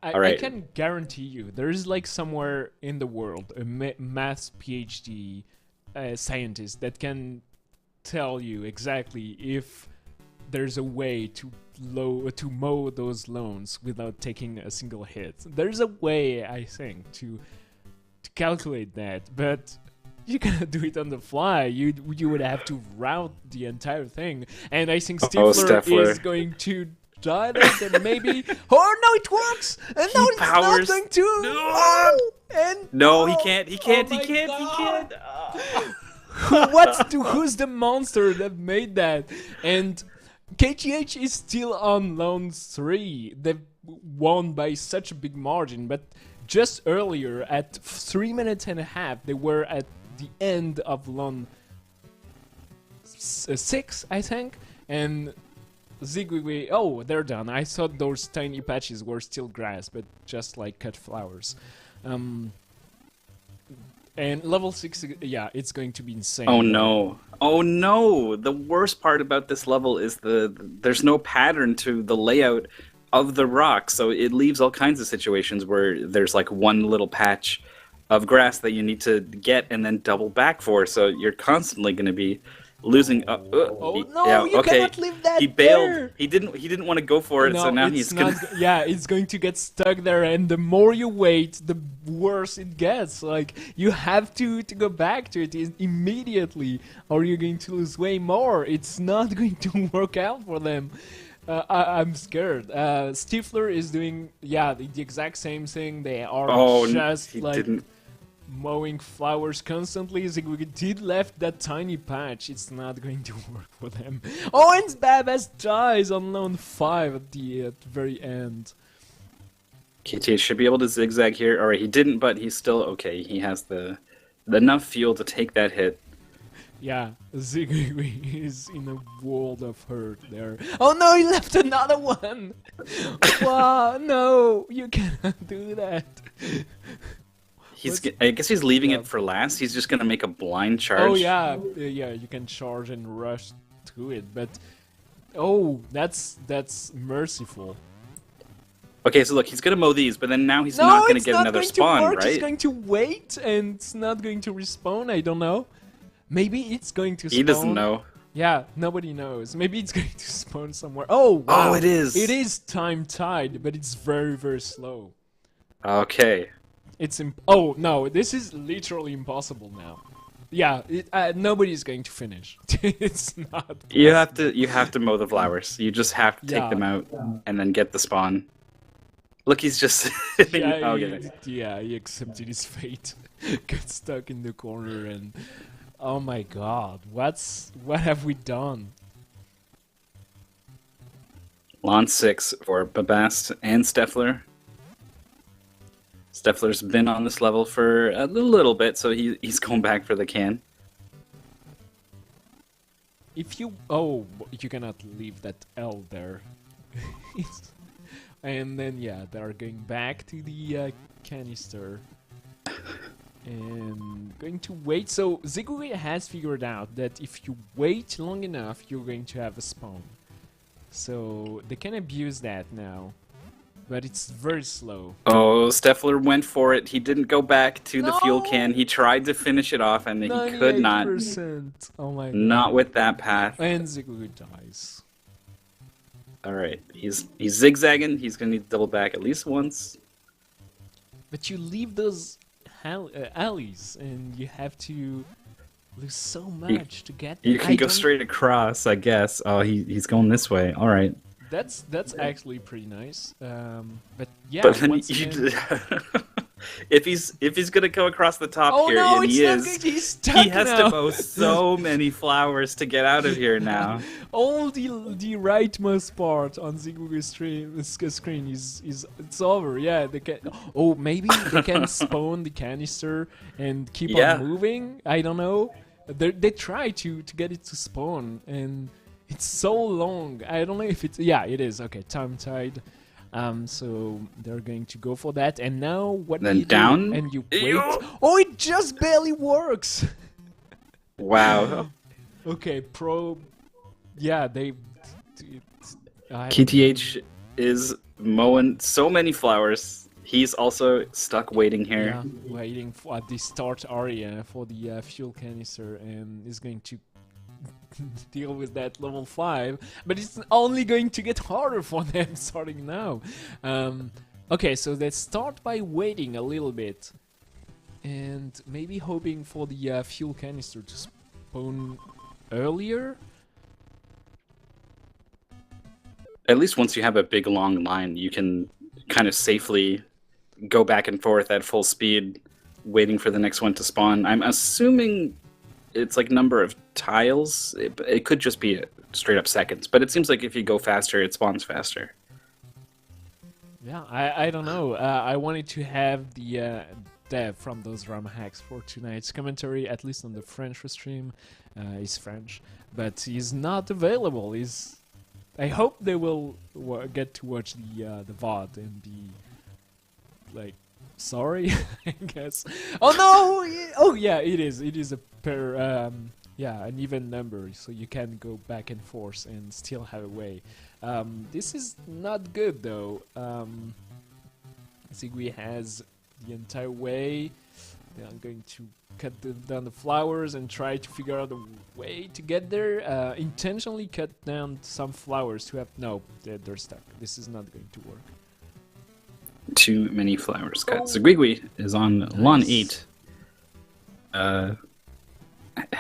B: All right.
A: I can guarantee you, there is like somewhere in the world a maths PhD scientist that can tell you exactly if there's a way to mow those lawns without taking a single hit. There's a way, I think, to calculate that, but you cannot do it on the fly. You would have to route the entire thing, and I think Stifler is going to die there. Then maybe. Oh no, it works! And no, it's not going to.
B: No,
A: and
B: no, he can't. He can't.
A: Oh
B: he can't.
A: God.
B: He can't.
A: Who's the monster that made that? And KGH is still on round 3. They've won by such a big margin, but just earlier at 3 minutes and a half, they were at the end of round 6, I think, and Zigwigwi, oh, they're done. I thought those tiny patches were still grass, but just like cut flowers. And level 6, yeah, it's going to be insane.
B: Oh no. Oh no. The worst part about this level is there's no pattern to the layout of the rock, so it leaves all kinds of situations where there's like one little patch of grass that you need to get and then double back for, so you're constantly going to be losing.
A: You cannot leave that.
B: He bailed.
A: There.
B: He didn't want to go for it, so now he's gonna.
A: Yeah, it's going to get stuck there, and the more you wait, the worse it gets. Like, you have to go back to it immediately, or you're going to lose way more. It's not going to work out for them. I'm scared. Stifler is doing the exact same thing. They are just like mowing flowers constantly. Zigwigwi did left that tiny patch. It's not going to work for them. Oh, and Babas dies on round 5 at the very end.
B: KTH should be able to zigzag here. All right, he didn't, but he's still okay. He has the enough fuel to take that hit.
A: Yeah, Ziggy is in a world of hurt there. Oh no, he left another one! Wow, no, you cannot do that.
B: I guess he's leaving it for last. He's just gonna make a blind charge.
A: Oh yeah, yeah, you can charge and rush to it, but oh, that's merciful.
B: Okay, so look, he's gonna mow these, but then now he's not gonna get another spawn, right?
A: He's going to wait, and it's not going to respawn. I don't know. Maybe it's going to spawn.
B: He doesn't know.
A: Yeah, nobody knows. Maybe it's going to spawn somewhere. Oh, wow.
B: Oh, it is.
A: It is time-tied, but it's very, very slow.
B: Okay.
A: It's oh, no, this is literally impossible now. Yeah, nobody's going to finish. It's not possible.
B: You have to mow the flowers. You just have to take them out and then get the spawn. Look, he's just
A: yeah, he accepted his fate. Got stuck in the corner and oh my god, what have we done?
B: Lawn 6 for Babast and Steffler. Steffler's been on this level for a little bit, so he's going back for the can.
A: If you you cannot leave that L there. And then yeah, they're going back to the canister. And going to wait. So Ziguri has figured out that if you wait long enough, you're going to have a spawn. So they can abuse that now, but it's very slow.
B: Oh, Steffler went for it. He didn't go back to the fuel can. He tried to finish it off, and he could not.
A: 98%. Oh my god.
B: Not with that path.
A: And Ziguri dies.
B: All right, he's zigzagging. He's gonna need to double back at least once.
A: But you leave those alleys, and you have to lose so much to get there.
B: You can go straight across, I guess. Oh, he's going this way. All right.
A: That's actually pretty nice. But yeah,
B: but then
A: once again...
B: if he's gonna go across the top here,
A: no,
B: and he has to mow so many flowers to get out of here now.
A: All the rightmost part on Ziguri's screen is it's over. Yeah, they can. Oh, maybe they can spawn the canister and keep on moving. I don't know. They try to get it to spawn, and it's so long. I don't know if it's it is okay. Time tied. So they're going to go for that, and now what?
B: Then down,
A: and you wait. Oh, it just barely works.
B: Wow.
A: Okay, pro. Yeah, they.
B: KTH is mowing so many flowers. He's also stuck waiting here.
A: Yeah, waiting for at the start area for the fuel canister, and is going to deal with that level 5, but it's only going to get harder for them starting now. Okay, so let's start by waiting a little bit and maybe hoping for the fuel canister to spawn earlier.
B: At least once you have a big long line, you can kind of safely go back and forth at full speed, waiting for the next one to spawn. I'm assuming it's like number of tiles. It could just be straight up seconds, but it seems like if you go faster, it spawns faster.
A: Yeah, I don't know. I wanted to have the Dev from those RAM hacks for tonight's commentary, at least on the French stream. He's French, but he's not available. I hope they will get to watch the VOD and be like sorry, I guess. Oh no! Oh yeah, it is. It is a pair. An even number, so you can go back and forth and still have a way. This is not good though. Zigui has the entire way. I'm going to cut down the flowers and try to figure out a way to get there. Intentionally cut down some flowers to have... No, they're stuck. This is not going to work.
B: Too many flowers cut. Zigui is on lawn 8.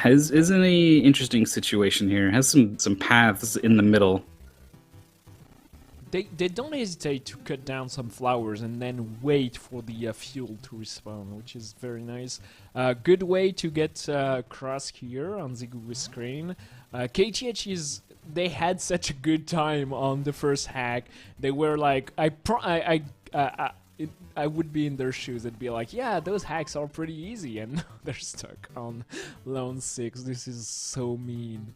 B: Is in a interesting situation here. Has some paths in the middle.
A: They don't hesitate to cut down some flowers and then wait for the fuel to respawn, which is very nice. Good way to get across here on Zigui's screen. KTH they had I would be in their shoes. I'd be like, yeah, those hacks are pretty easy, and they're stuck on lone 6. This is so mean.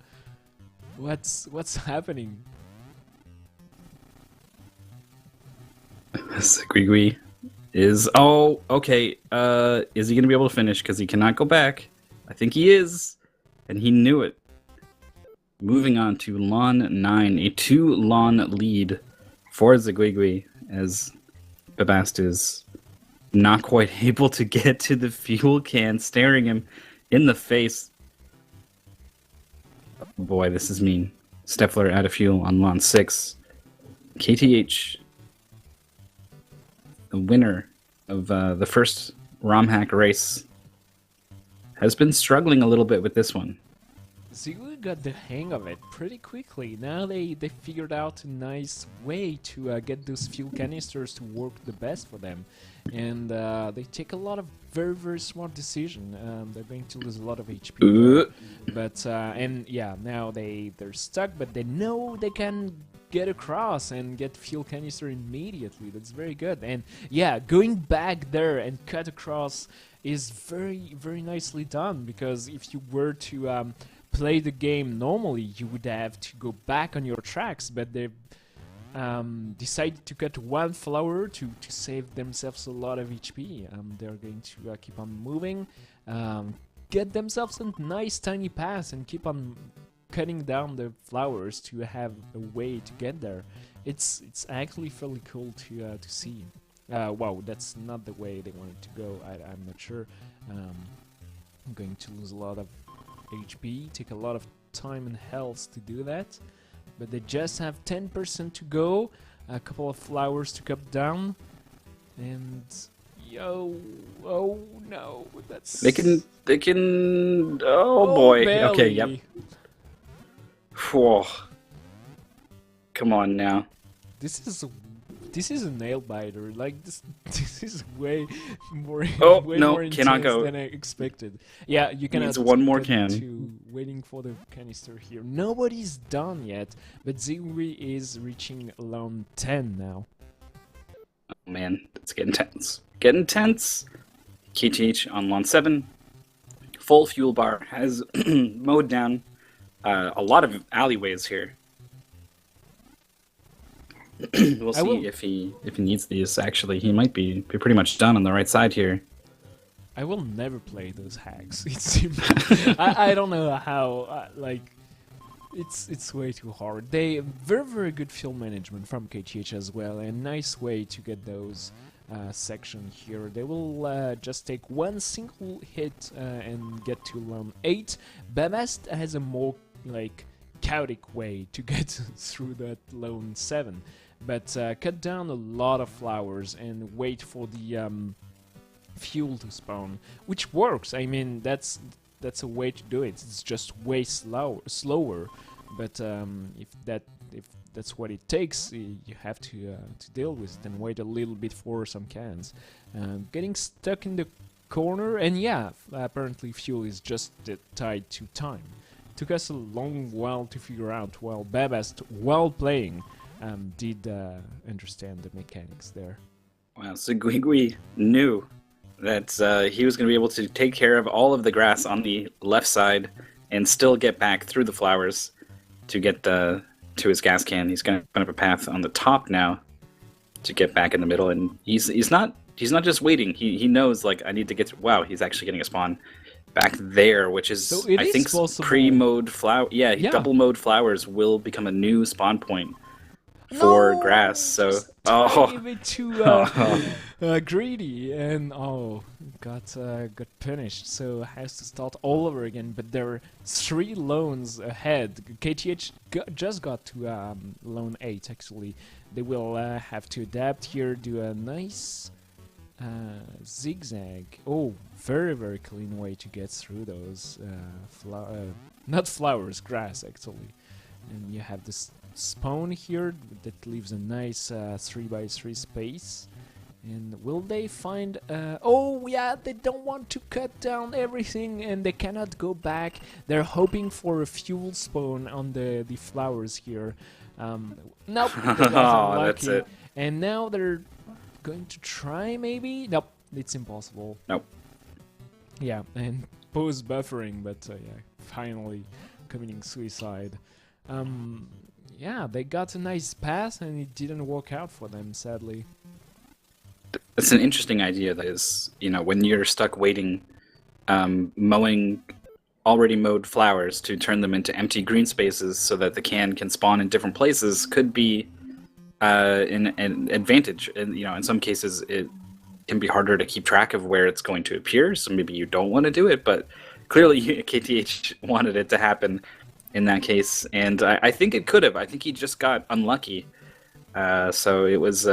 A: What's happening?
B: Squeaky is okay. Is he gonna be able to finish? Because he cannot go back. I think he is, and he knew it. Moving on to lawn 9, a 2-lawn lead for Zigwigwi, as Babast is not quite able to get to the fuel can, staring him in the face. Oh boy, this is mean. Steffler out of fuel on lawn 6. KTH, the winner of the first ROM hack race, has been struggling a little bit with this one.
A: Zigu got the hang of it pretty quickly. Now they figured out a nice way to get those fuel canisters to work the best for them. And they take a lot of very smart decision. They're going to lose a lot of HP. But, and yeah, now they're stuck, but they know they can get across and get fuel canister immediately. That's very good. And yeah, going back there and cut across is very nicely done, because if you were to play the game normally, you would have to go back on your tracks, but they've decided to cut one flower to save themselves a lot of HP. They're going to keep on moving, get themselves a nice tiny pass, and keep on cutting down the flowers to have a way to get there. It's actually fairly cool to see. Wow, that's not the way they wanted to go. I'm not sure. I'm going to lose a lot of HP, take a lot of time and health to do that, but they just have 10% to go, a couple of flowers to cut down, and oh no, that's...
B: They can, oh boy,
A: barely.
B: Okay, yep. Whoa. Come on now.
A: This is a nail biter. Like this is way more.
B: Oh
A: way
B: no,
A: more
B: cannot
A: intense
B: go.
A: Than I expected. Yeah, you can.
B: Needs one more
A: get
B: can.
A: To waiting for the canister here. Nobody's done yet, but Zigri is reaching lawn 10 now.
B: Oh man, it's getting tense. Getting tense. KTH on lawn 7. Full fuel bar has mowed down a lot of alleyways here. We'll see if he needs these. Actually, he might be pretty much done on the right side here.
A: I will never play those hacks. It seems I don't know how. Like, it's way too hard. They very good field management from KTH as well, and nice way to get those section here. They will just take one single hit and get to lawn 8. Babast has a more like chaotic way to get through that lawn 7. But cut down a lot of flowers and wait for the fuel to spawn, which works. I mean, that's a way to do it. It's just way slower. But if that's what it takes, you have to deal with it and wait a little bit for some cans. Getting stuck in the corner, and yeah, apparently fuel is just tied to time. It took us a long while to figure out. Well, Babast, while playing, did understand the mechanics there.
B: Wow, so Guigui knew that he was going to be able to take care of all of the grass on the left side and still get back through the flowers to get to his gas can. He's going to open up a path on the top now to get back in the middle, and he's not just waiting. He knows, like, I need to get to... Wow, he's actually getting a spawn back there, which is,
A: so
B: I think, pre-mode flower. Yeah, double mode flowers will become a new spawn point for grass. So
A: tiny bit too greedy, and got punished. So has to start all over again. But there are 3 lawns ahead. KTH just got to lawn 8. Actually, they will have to adapt here. Do a nice zigzag. Oh, very clean way to get through those not flowers, grass actually. And you have this spawn here that leaves a nice 3x3 space. And will they find... oh yeah, they don't want to cut down everything and they cannot go back. They're hoping for a fuel spawn on the flowers here. Nope, they got unlucky.
B: That's it.
A: And now they're going to try maybe? Nope, it's impossible.
B: Nope.
A: Yeah, and pause buffering, but yeah, finally committing suicide. Yeah, they got a nice pass and it didn't work out for them, sadly.
B: It's an interesting idea. That is, when you're stuck waiting, mowing already mowed flowers to turn them into empty green spaces so that the can spawn in different places could be an advantage. And in some cases, it can be harder to keep track of where it's going to appear. So maybe you don't want to do it, but clearly KTH wanted it to happen in that case, and I think it could have. I think he just got unlucky. So it was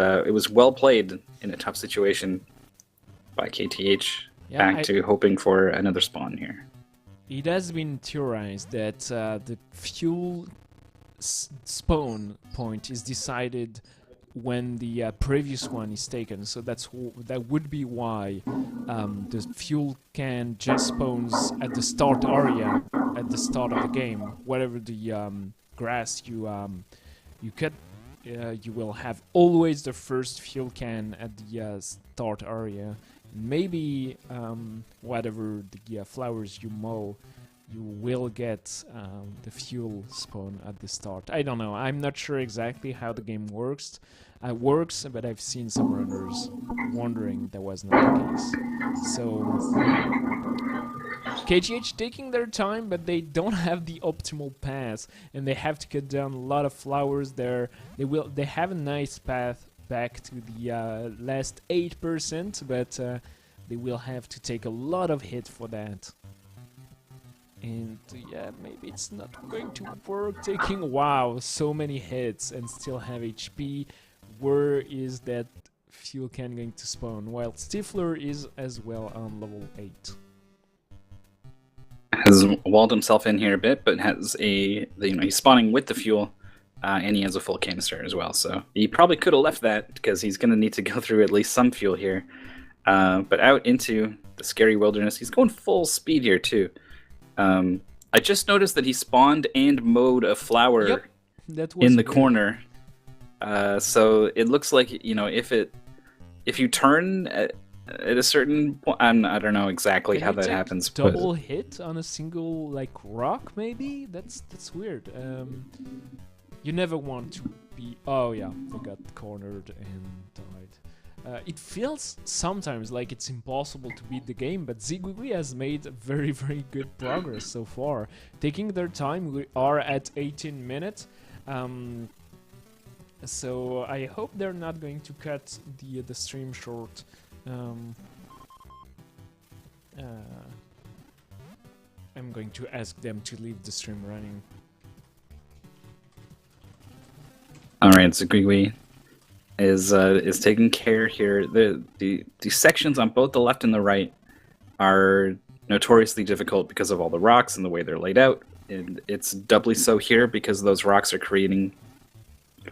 B: well played in a tough situation by KTH.
A: Yeah,
B: back to hoping for another spawn here.
A: It has been theorized that the fuel spawn point is decided when the previous one is taken, so that would be why the fuel can just spawns at the start area, at the start of the game. Whatever the grass you cut, you will have always the first fuel can at the start area. Maybe whatever the flowers you mow, you will get the fuel spawn at the start. I don't know. I'm not sure exactly how the game works, but I've seen some runners wondering that was not the case. So KGH taking their time, but they don't have the optimal path, and they have to cut down a lot of flowers there. They have a nice path back to the last 8%, but they will have to take a lot of hit for that. And yeah, maybe it's not going to work. Taking, wow, so many hits and still have HP. Where is that fuel can going to spawn? While Stifler is as well on level 8.
B: Has walled himself in here a bit, but has he's spawning with the fuel, and he has a full canister as well. So he probably could have left that because he's going to need to go through at least some fuel here. But out into the scary wilderness, he's going full speed here too. I just noticed that he spawned and mowed a flower in the corner. So it looks like, if you turn at a certain point, I don't know exactly how that happens.
A: Double hit on a single rock, maybe? That's weird. You never want to be. Oh yeah, they got cornered and died. It feels sometimes like it's impossible to beat the game, but Zigwigwi has made very, very good progress so far. Taking their time, we are at 18 minutes. So I hope they're not going to cut the stream short. I'm going to ask them to leave the stream running.
B: All right, Zigwigwi is taking care here. The sections on both the left and the right are notoriously difficult because of all the rocks and the way they're laid out. And it's doubly so here because those rocks are creating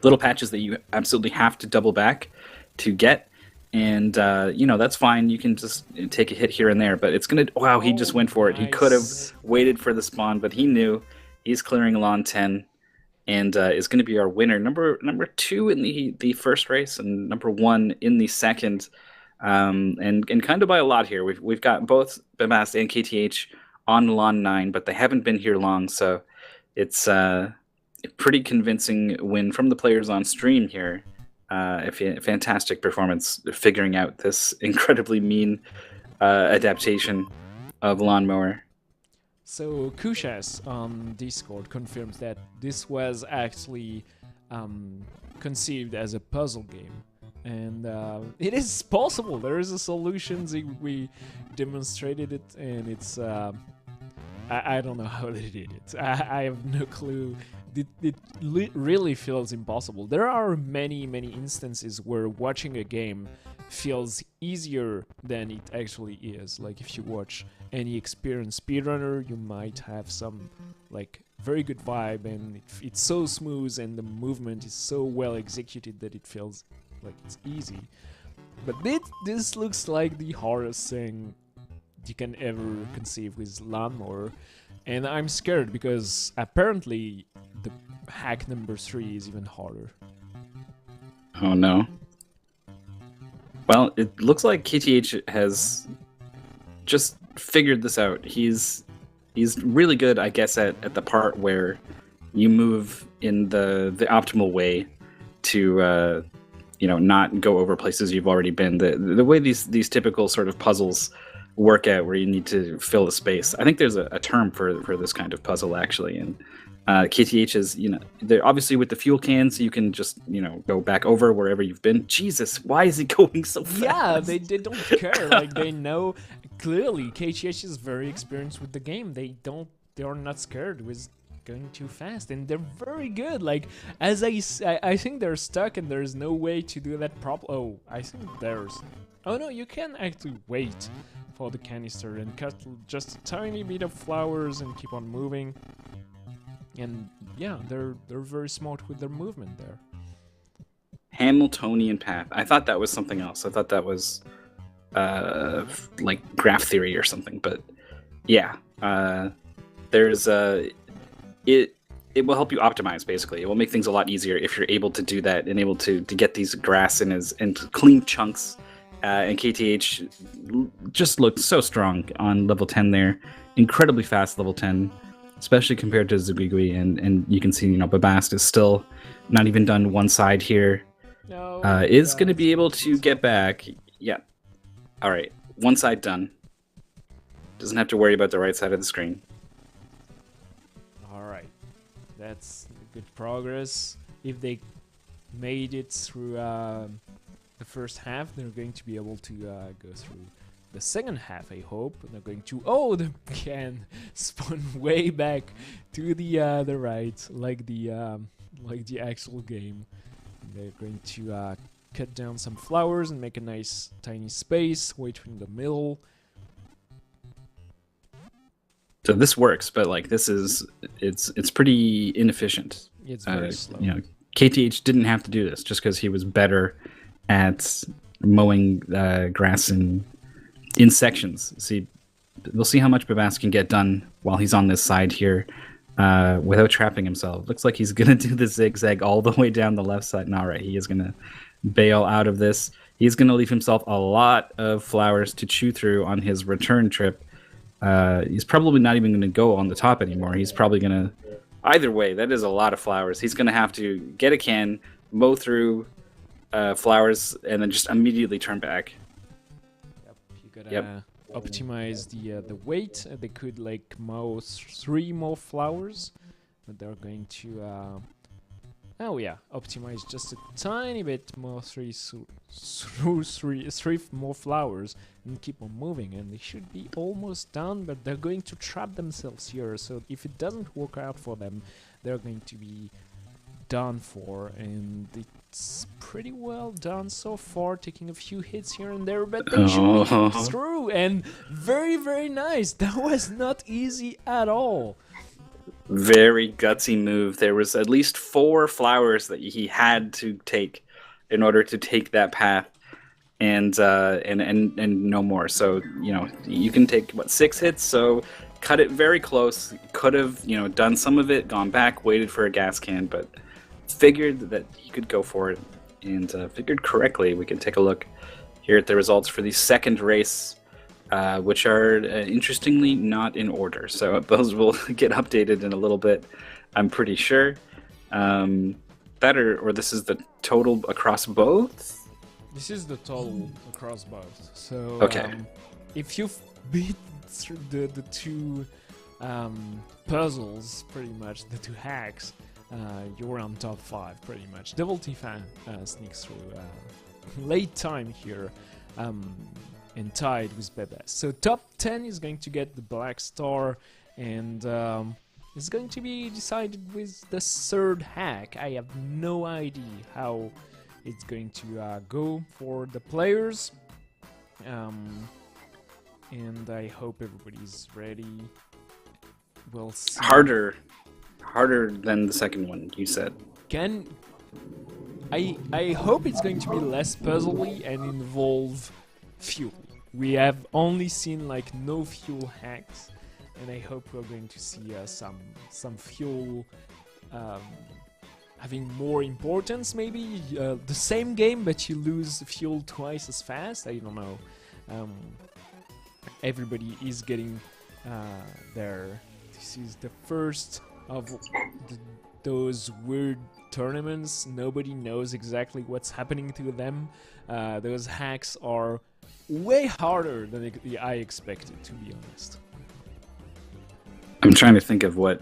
B: little patches that you absolutely have to double back to get. And, that's fine. You can just take a hit here and there, but it's going to... Wow, he just went for it. Nice. He could have waited for the spawn, but he knew. He's clearing lawn 10 and is going to be our winner. Number 2 in the first race and number 1 in the second. And kind of by a lot here. We've got both Bemast and KTH on lawn 9, but they haven't been here long, so it's a pretty convincing win from the players on stream here. A fantastic performance figuring out this incredibly mean adaptation of Lawnmower.
A: So Kushas on Discord confirms that this was actually conceived as a puzzle game. And it is possible. There is a solution. We demonstrated it, and it's... I don't know how they did it. I have no clue. It really feels impossible. There are many instances where watching a game feels easier than it actually is. Like if you watch any experienced speedrunner, you might have some very good vibe, and it's so smooth and the movement is so well executed that it feels like it's easy. But this looks like the hardest thing you can ever conceive with Lawnmower, and I'm scared because apparently the hack number 3 is even harder.
B: Oh no. Well, it looks like KTH has just figured this out. He's really good, I guess, at the part where you move in the optimal way to not go over places you've already been. The way these typical sort of puzzles work out, where you need to fill a space. I think there's a term for this kind of puzzle actually, and KTH is they're obviously with the fuel cans, you can just go back over wherever you've been. Jesus, why is he going so fast?
A: Yeah, they don't care. Like, they know clearly KTH is very experienced with the game. They are not scared with going too fast, and they're very good. Like, as I think they're stuck and there's no way to do that oh, I think there's, oh no, you can actually wait for the canister and cut just a tiny bit of flowers and keep on moving. And yeah, they're very smart with their movement there.
B: Hamiltonian path. I thought that was something else. I thought that was like graph theory or something. But yeah, there's it will help you optimize. Basically, it will make things a lot easier if you're able to do that and able to get these grass in clean chunks. And KTH just looked so strong on level 10 there. Incredibly fast level 10. Especially compared to Zugigui, and you can see, Babast is still not even done one side here.
A: No,
B: is going to be able to get back. Yeah. All right. One side done. Doesn't have to worry about the right side of the screen.
A: All right. That's good progress. If they made it through the first half, they're going to be able to go through the second half, I hope. They're going to... Oh, the can spun way back to the right, like the actual game. They're going to cut down some flowers and make a nice tiny space, wait in the middle.
B: So this works, but like it's pretty inefficient.
A: It's very slow.
B: KTH didn't have to do this just because he was better at mowing grass in sections. See, we'll see how much Babas can get done while he's on this side here without trapping himself. Looks like he's going to do the zigzag all the way down the left side. No, right, he is going to bail out of this. He's going to leave himself a lot of flowers to chew through on his return trip. He's probably not even going to go on the top anymore. He's probably going to... Either way, that is a lot of flowers. He's going to have to get a can, mow through flowers, and then just immediately turn back.
A: Gotta optimize the weight. They could like mow 3 more flowers, but they're going to oh yeah, optimize just a tiny bit more, three more flowers, and keep on moving, and they should be almost done. But they're going to trap themselves here, so if it doesn't work out for them, they're going to be done for. And it's pretty well done so far, taking a few hits here and there, but they should be through. And very, very nice. That was not easy at all.
B: Very gutsy move. There was at least 4 flowers that he had to take in order to take that path, and no more. So you can take 6 hits. So cut it very close. Could have done some of it, gone back, waited for a gas can, but figured that he could go for it, and figured correctly. We can take a look here at the results for the second race, which are interestingly not in order. So those will get updated in a little bit, I'm pretty sure. Or this is the total across both?
A: This is the total across both. So
B: okay.
A: If you've beat through the 2 puzzles, pretty much, the 2 hacks, you're on top 5 pretty much. Devil Tifa sneaks through late time here, and tied with Babas. So top 10 is going to get the black star, and it's going to be decided with the 3rd hack. I have no idea how it's going to go for the players, and I hope everybody's ready. We'll see. Harder than the second one, you said. I hope it's going to be less puzzly and involve fuel. We have only seen like no fuel hacks, and I hope we're going to see some fuel having more importance, maybe the same game, but you lose fuel twice as fast. I don't know. Everybody is getting there. This is the first of those weird tournaments. Nobody knows exactly what's happening to them. Those hacks are way harder than I expected, to be honest.
B: I'm trying to think of what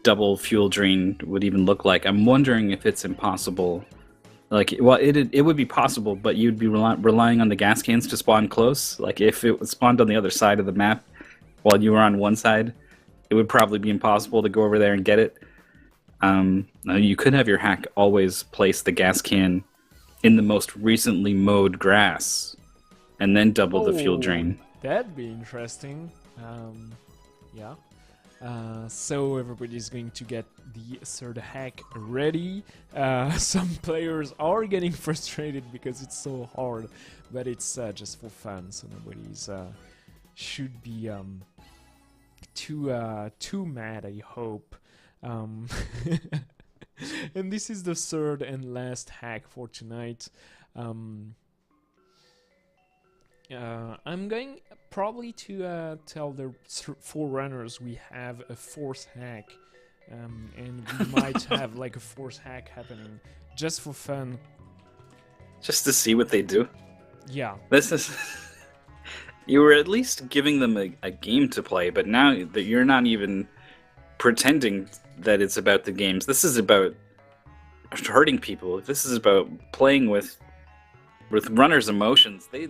B: double fuel drain would even look like. I'm wondering if it's impossible. Like, well, it would be possible, but you'd be relying on the gas cans to spawn close. Like, if it was spawned on the other side of the map while you were on one side, it would probably be impossible to go over there and get it. You could have your hack always place the gas can in the most recently mowed grass and then double the fuel drain.
A: That'd be interesting. Yeah. So everybody's going to get the third hack ready. Some players are getting frustrated because it's so hard, but it's just for fun, so nobody's should be too mad, I hope. And this is the third and last hack for tonight. I'm going probably to tell the four runners we have a fourth hack, and we might have like a fourth hack happening just for fun.
B: Just to see what they do?
A: Yeah.
B: This is... You were at least giving them a game to play, but now that you're not even pretending that it's about the games. This is about hurting people. This is about playing with runners' emotions. They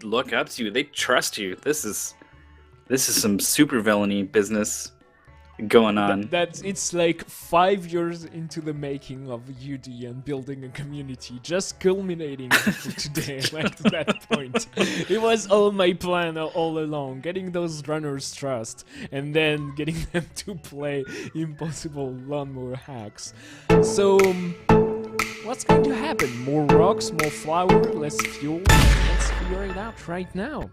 B: look up to you. They trust you. This is some super villainy business going on.
A: It's like 5 years into the making of UD and building a community, just culminating today, like to that point. It was all my plan all along, getting those runners' trust, and then getting them to play impossible lawnmower hacks. So, what's going to happen? More rocks, more flour, less fuel? Let's figure it out right now.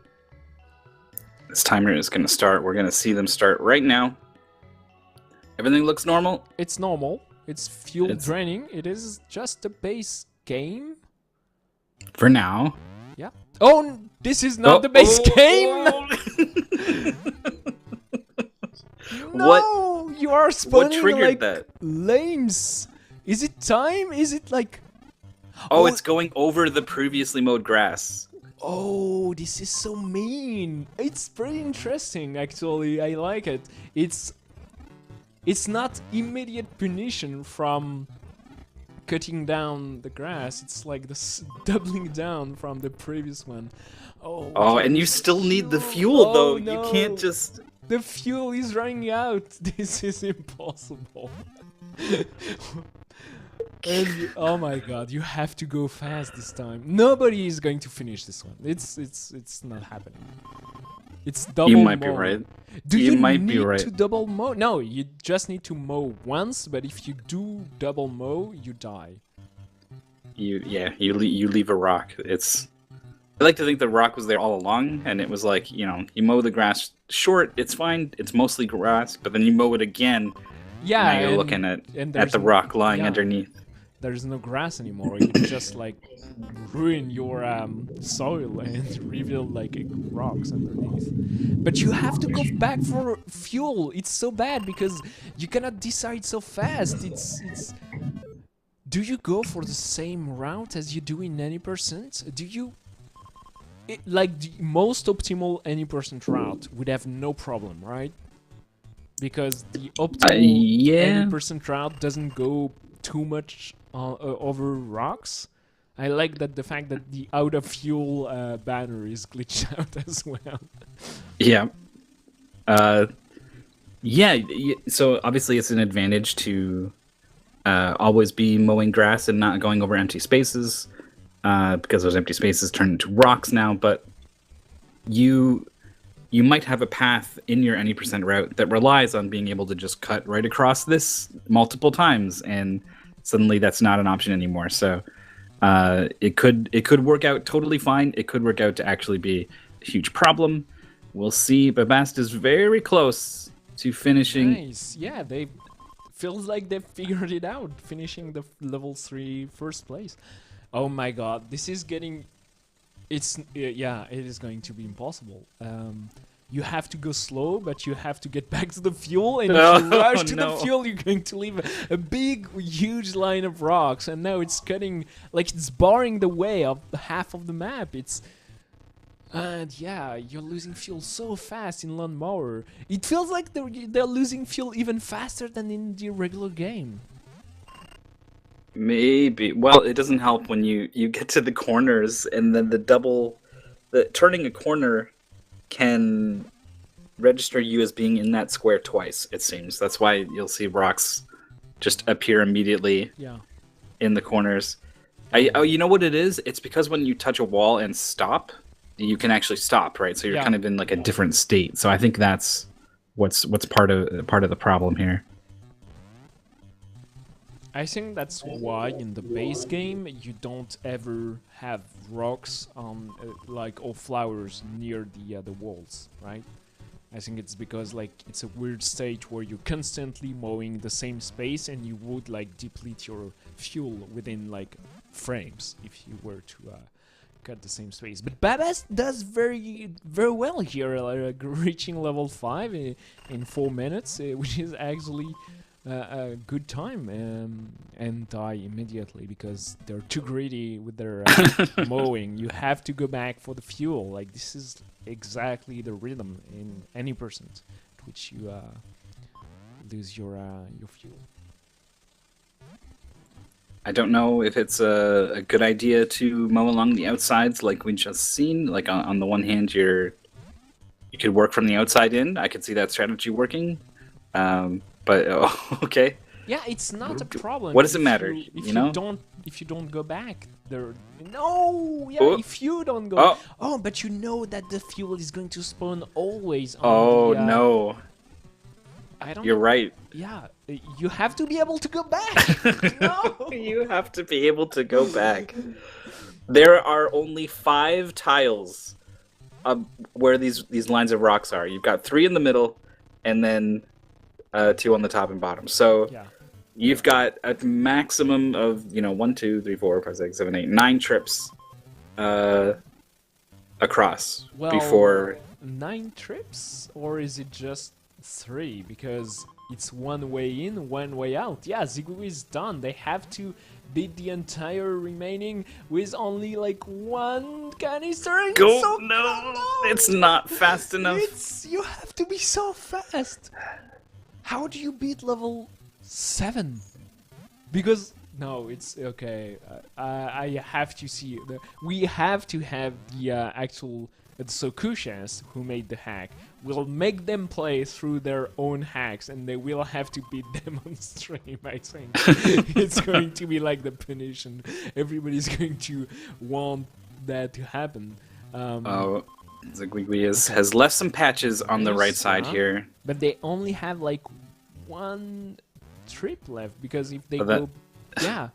B: This timer is going to start. We're going to see them start right now. Everything looks normal?
A: It's normal. It's fuel draining. It is just a base game.
B: For now.
A: Yeah. Oh, this is not the base game! No! You are spawning
B: what triggered
A: like
B: that?
A: lanes. Is it time? Is it like...
B: Oh, it's going over the previously mowed grass.
A: Oh, this is so mean. It's pretty interesting, actually. I like it. It's not immediate punition from cutting down the grass. It's like the doubling down from the previous one. Oh,
B: and you still need the fuel, though.
A: No.
B: You can't just...
A: The fuel is running out. This is impossible. And, oh my god, you have to go fast this time. Nobody is going to finish this one. It's not happening. It's double mow.
B: You might be right.
A: Do you
B: might
A: need
B: be right.
A: to double mow? No, you just need to mow once, but if you do double mow, you die.
B: You leave a rock. I like to think the rock was there all along, and it was like, you mow the grass short, it's fine, it's mostly grass, but then you mow it again.
A: Yeah,
B: now you're looking at the rock lying underneath.
A: There's no grass anymore. You just like ruin your soil and reveal like rocks underneath. But you have to go back for fuel. It's so bad because you cannot decide so fast. It's. Do you go for the same route as you do in any %? Do you? Like the most optimal any % route would have no problem, right? Because the optimal any % route doesn't go too much over rocks. I like the fact that the out of fuel banner is glitched out as well.
B: Yeah. So obviously it's an advantage to always be mowing grass and not going over empty spaces, because those empty spaces turn into rocks now. But you might have a path in your any % route that relies on being able to just cut right across this multiple times, and suddenly that's not an option anymore. So it could work out totally fine. It could work out to actually be a huge problem. We'll see. Babast is very close to finishing.
A: Nice. Yeah, they Feels like they figured it out, finishing the level 3 first place. Oh my god, this is getting... It's... yeah, it is going to be impossible. You have to go slow, but you have to get back to the fuel, and if you rush to the fuel, you're going to leave a big, huge line of rocks, and now it's cutting... Like, it's barring the way of half of the map. It's... And yeah, you're losing fuel so fast in Mower. It feels like they're losing fuel even faster than in the regular game.
B: Maybe. Well, it doesn't help when you get to the corners and then turning a corner can register you as being in that square twice, it seems. That's why you'll see rocks just appear immediately in the corners. Oh, you know what it is? It's because when you touch a wall and stop, you can actually stop, right? So you're kind of in like a different state. So I think that's what's part of the problem here.
A: I think that's why in the base game you don't ever have rocks on or flowers near the walls, right? I think it's because like it's a weird state where you're constantly mowing the same space and you would like deplete your fuel within like frames if you were to cut the same space. But Babas does very well here, reaching level 5 in 4 minutes, which is actually a good time, and die immediately because they're too greedy with their mowing. You have to go back for the fuel. Like, this is exactly the rhythm in any percent at which you lose your fuel.
B: I don't know if it's a good idea to mow along the outsides like we just seen. Like on the one hand, you could work from the outside in. I could see that strategy working. But okay.
A: Yeah, it's not a problem.
B: What does it matter? If
A: you don't go back, if you don't go. Oh, but you know that the fuel is going to spawn always on
B: no. You're right.
A: Yeah, you have to be able to go back. No,
B: you have to be able to go back. There are only 5 tiles where these lines of rocks are. You've got 3 in the middle, and then 2 on the top and bottom. So you've got a maximum of 1, 2, 3, 4, 5, 6, 7, 8, 9 trips across before.
A: 9 trips, or is it just 3? Because it's 1 way in, 1 way out. Yeah, Ziggu is done. They have to beat the entire remaining with only like 1 canister.
B: It's not fast enough.
A: You have to be so fast. How do you beat level 7? Because no, it's okay. I have to see. We have to have the actual. So Kushas, who made the hack, will make them play through their own hacks, and they will have to beat them on stream, I think. It's going to be like the punition. Everybody's going to want that to happen.
B: Zigwigwi has left some patches on the right side here.
A: But they only have like 1 trip left, because if they go... Yeah.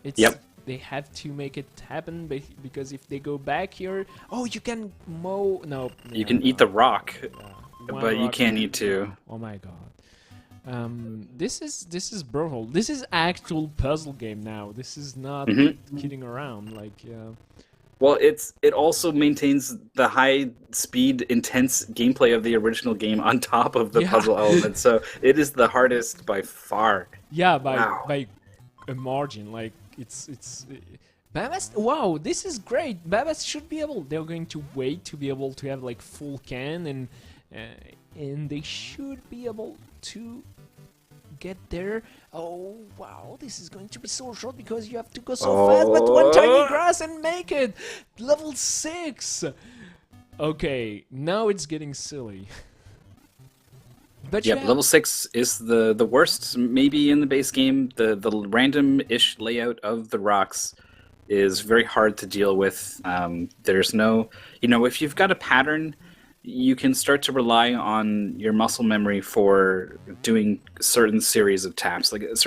A: It's... They have to make it happen, because if they go back here... Oh, you can mow... No.
B: You can eat the rock, but you can't eat 2.
A: Oh my god. This is brutal. This is actual puzzle game now. This is not kidding around. Like,
B: well, it also maintains the high speed, intense gameplay of the original game on top of the puzzle element. So it is the hardest by far.
A: Yeah, by a margin. Like, it's Babas. Wow, this is great. Babas should be able. They're going to wait to be able to have like full can, and they should be able to get there. Oh wow, this is going to be so short because you have to go so fast. But 1 tiny grass and make it level 6. Okay, now it's getting silly. But
B: level 6 is the worst maybe in the base game. The random-ish layout of the rocks is very hard to deal with. There's no... if you've got a pattern, you can start to rely on your muscle memory for doing certain series of taps. Like, if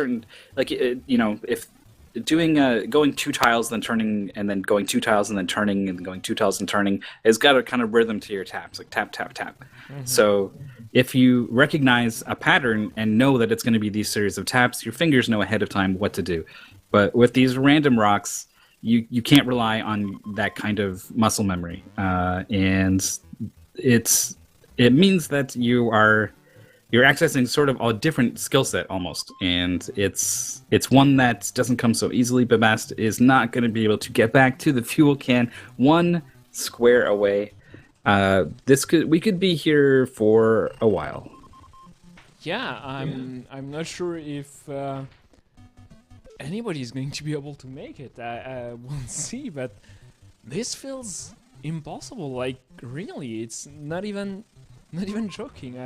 B: going 2 tiles, then turning, and then going 2 tiles, and then turning, and going 2 tiles and turning, has got a kind of rhythm to your taps, like tap, tap, tap. So... if you recognize a pattern and know that it's going to be these series of taps, your fingers know ahead of time what to do. But with these random rocks, you can't rely on that kind of muscle memory, and it means that you're accessing sort of a different skill set almost, and it's one that doesn't come so easily. Babast is not going to be able to get back to the fuel can one square away. We could be here for a while.
A: Yeah, I'm not sure if anybody's going to be able to make it. We'll see, but this feels impossible. Like really, it's not even joking.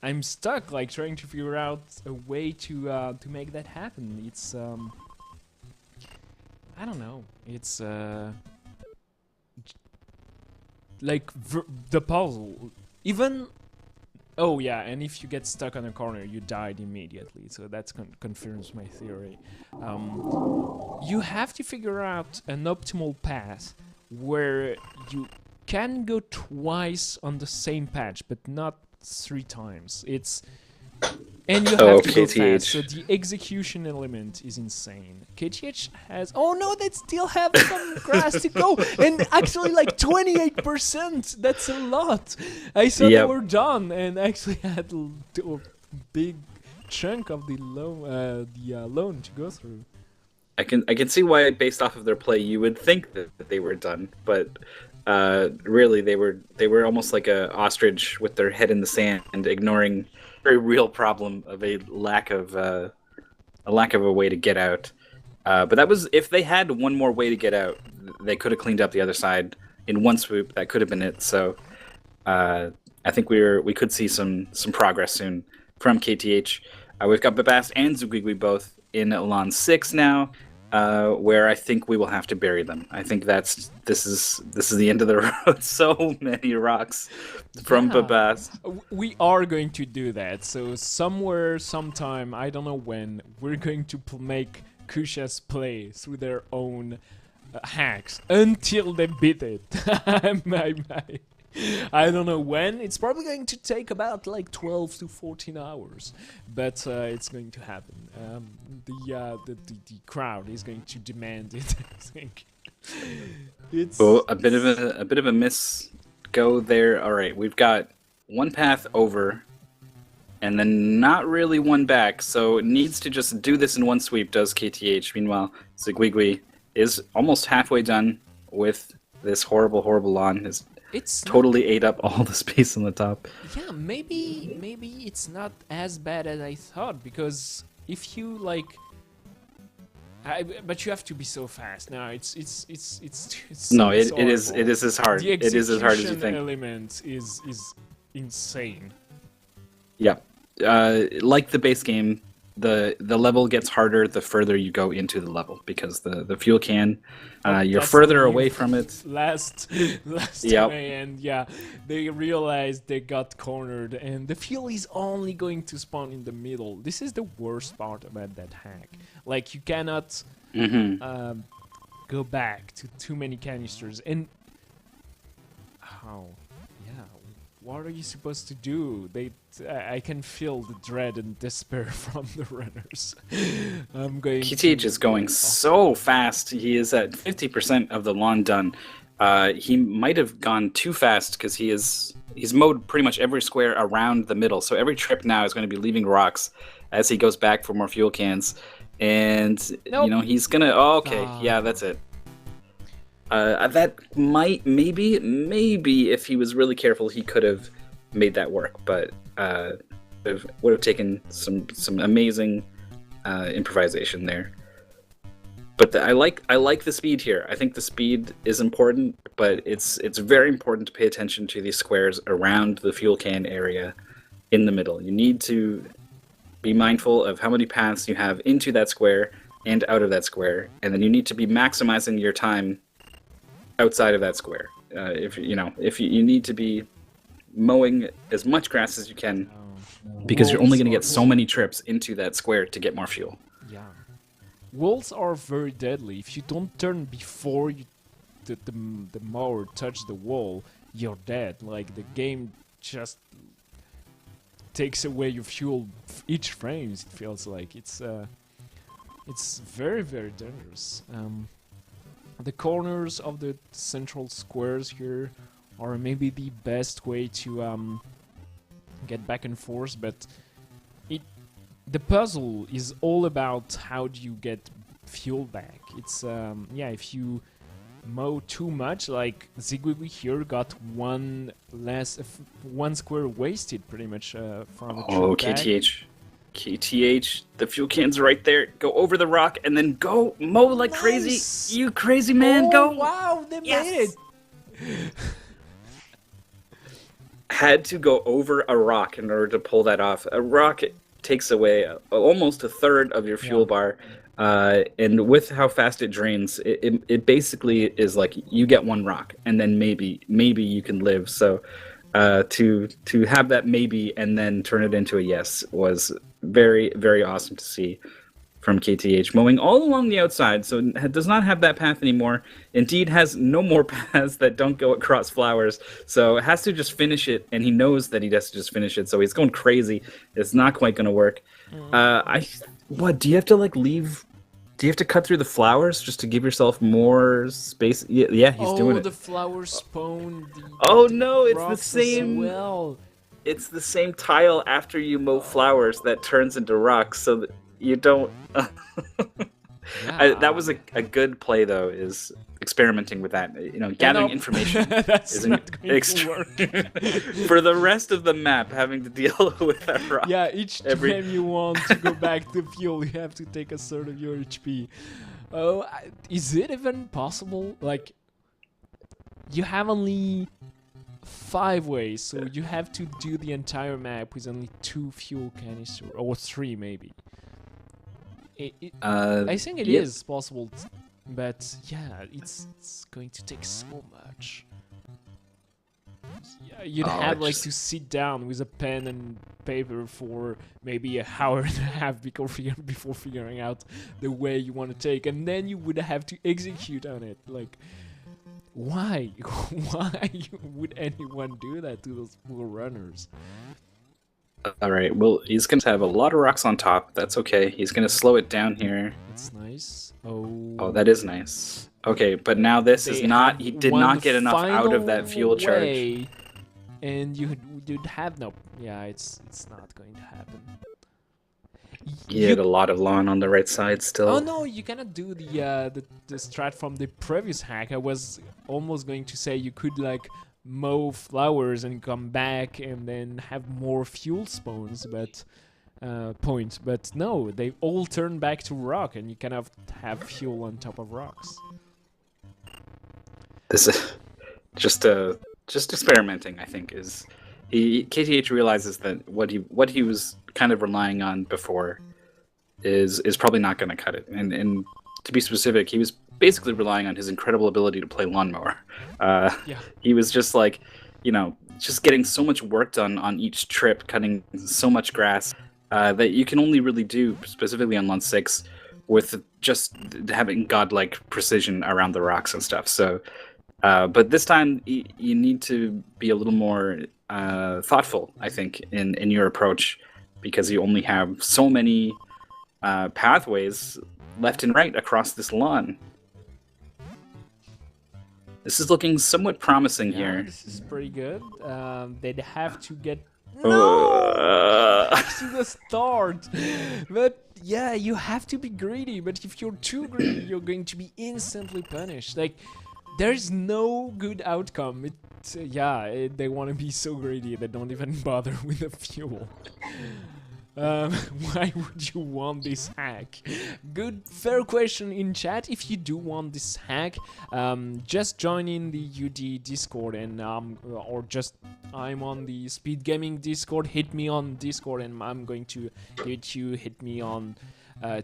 A: I'm stuck, like trying to figure out a way to make that happen. It's I don't know. It's like the puzzle. Even oh yeah, and if you get stuck on a corner, you died immediately. So that confirms my theory. You have to figure out an optimal path where you can go twice on the same patch, but not 3 times. And you have to go fast, so the execution element is insane. KTH has... Oh no, they still have some grass to go! And actually like 28%! That's a lot! I thought they were done and actually had a big chunk of the loan to go through.
B: I can see why, based off of their play, you would think that they were done, but really they were almost like a ostrich with their head in the sand and ignoring very real problem of a lack of a way to get out. But that was, if they had one more way to get out, they could have cleaned up the other side in one swoop. That could have been it. So I think we could see some progress soon from KTH. We've got Babast and Zugwigwi both in Elan 6 now, where I think we will have to bury them. I think this is the end of the road. So many rocks from Babast.
A: We are going to do that. So somewhere, sometime, I don't know when, we're going to make Kushas play through their own hacks until they beat it. I don't know when. It's probably going to take about like 12 to 14 hours, but it's going to happen. The crowd is going to demand it. I think. It's
B: a bit of a miss go there. All right, we've got one path over, and then not really one back. So it needs to just do this in one sweep. Does KTH? Meanwhile, Zugwigwi is almost halfway done with this horrible lawn. It's totally ate up all the space on the top.
A: Yeah, maybe it's not as bad as I thought, because if you like, but you have to be so fast. No, it's
B: no, it is as hard. It is as hard as you think.
A: The element is insane.
B: Yeah, like the base game, the level gets harder the further you go into the level, because the fuel can, you're further away from it.
A: Last time, and yeah, they realized they got cornered, and the fuel is only going to spawn in the middle. This is the worst part about that hack. Like, you cannot go back to too many canisters, and what are you supposed to do? I can feel the dread and despair from the runners.
B: KTH is going so fast. He is at 50% of the lawn done. He might have gone too fast because he's mowed pretty much every square around the middle. So every trip now is going to be leaving rocks as he goes back for more fuel cans. And he's gonna. Oh, okay, yeah, that's it. That might maybe if he was really careful, he could have made that work, but it would have taken some amazing improvisation there. But I like the speed here. I think the speed is important, but it's very important to pay attention to these squares around the fuel can area in the middle. You need to be mindful of how many paths you have into that square and out of that square, and then you need to be maximizing your time outside of that square. If you need to be mowing as much grass as you can, because you're only going to get so many trips into that square to get more fuel.
A: Yeah, walls are very deadly. If you don't turn before the mower touches the wall, you're dead. Like, the game just takes away your fuel each frame. It feels like it's very, very dangerous. The corners of the central squares here are maybe the best way to get back and forth, but the puzzle is all about how do you get fuel back. It's yeah, if you mow too much, like Zigwigwi here got one square wasted pretty much from a
B: Oh,
A: trip back.
B: KTH, the fuel can's right there. Go over the rock and then go mow like
A: Nice.
B: crazy. You crazy man,
A: Oh,
B: go!
A: wow, they made it!
B: Had to go over a rock in order to pull that off. A rock takes away almost a third of your fuel bar, and with how fast it drains, it basically is like you get one rock, and then maybe you can live. So to have that maybe and then turn it into a yes was very, very awesome to see from KTH, mowing all along the outside, so it does not have that path anymore. Indeed has no more paths that don't go across flowers, so it has to just finish it, and he knows that he has to just finish it, so he's going crazy. It's not quite going to work. What, do you have to, like, leave... Do you have to cut through the flowers just to give yourself more space? Yeah, he's doing it.
A: Oh, the flower spawn.
B: Oh, no, it's the
A: rocks
B: same...
A: as well.
B: It's the same tile after you mow flowers that turns into rocks, so that you don't...
A: Yeah.
B: That was a good play, though, is experimenting with that. You know, gathering information
A: That's
B: is
A: not going to work.
B: For the rest of the map, having to deal with that rock.
A: Yeah, each time you want to go back to fuel, you have to take a third of your HP. Oh, is it even possible? Like, you have only 5 ways, so you have to do the entire map with only 2 fuel canisters, or 3 maybe. I think it is possible, but yeah, it's going to take so much. Yeah, you'd have like to sit down with a pen and paper for maybe an hour and a half before figuring out the way you want to take, and then you would have to execute on it. Like, why? Why would anyone do that to those poor runners?
B: All right, well, he's going to have a lot of rocks on top. That's okay. He's going to slow it down here.
A: That's nice. Oh.
B: Oh, that is nice. Okay, but now this is not... He did not get enough out of that fuel charge.
A: And you'd have no... Yeah, it's not going to happen.
B: He had a lot of lawn on the right side still.
A: Oh no, you cannot do the strat from the previous hack. I was almost going to say you could like mow flowers and come back and then have more fuel spawns, but points. But no, they all turn back to rock, and you cannot have fuel on top of rocks.
B: This is just experimenting. I think is KTH realizes that what he was kind of relying on before is probably not going to cut it. And to be specific, he was basically relying on his incredible ability to play lawnmower. He was just like, just getting so much work done on each trip, cutting so much grass that you can only really do specifically on Lawn 6 with just having godlike precision around the rocks and stuff. So, but this time you need to be a little more thoughtful, I think, in your approach, because you only have so many pathways left and right across this lawn. This is looking somewhat promising here.
A: This is pretty good. They'd have to get to the start. But yeah, you have to be greedy. But if you're too greedy, you're going to be instantly punished. Like, there's no good outcome. They want to be so greedy they don't even bother with the fuel. Why would you want this hack? Good, fair question in chat. If you do want this hack, just join in the UD Discord and or just I'm on the Speed Gaming Discord. Hit me on Discord and I'm going to hit me on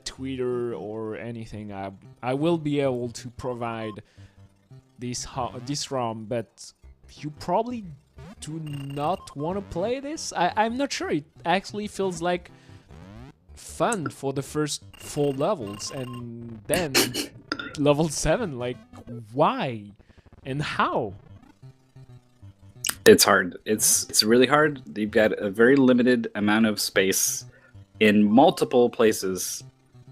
A: Twitter or anything. I will be able to provide this ROM, but you probably do not want to play this. I'm not sure. It actually feels like fun for the first 4 levels, and then level 7. Like, why and how?
B: It's hard. It's really hard. You've got a very limited amount of space in multiple places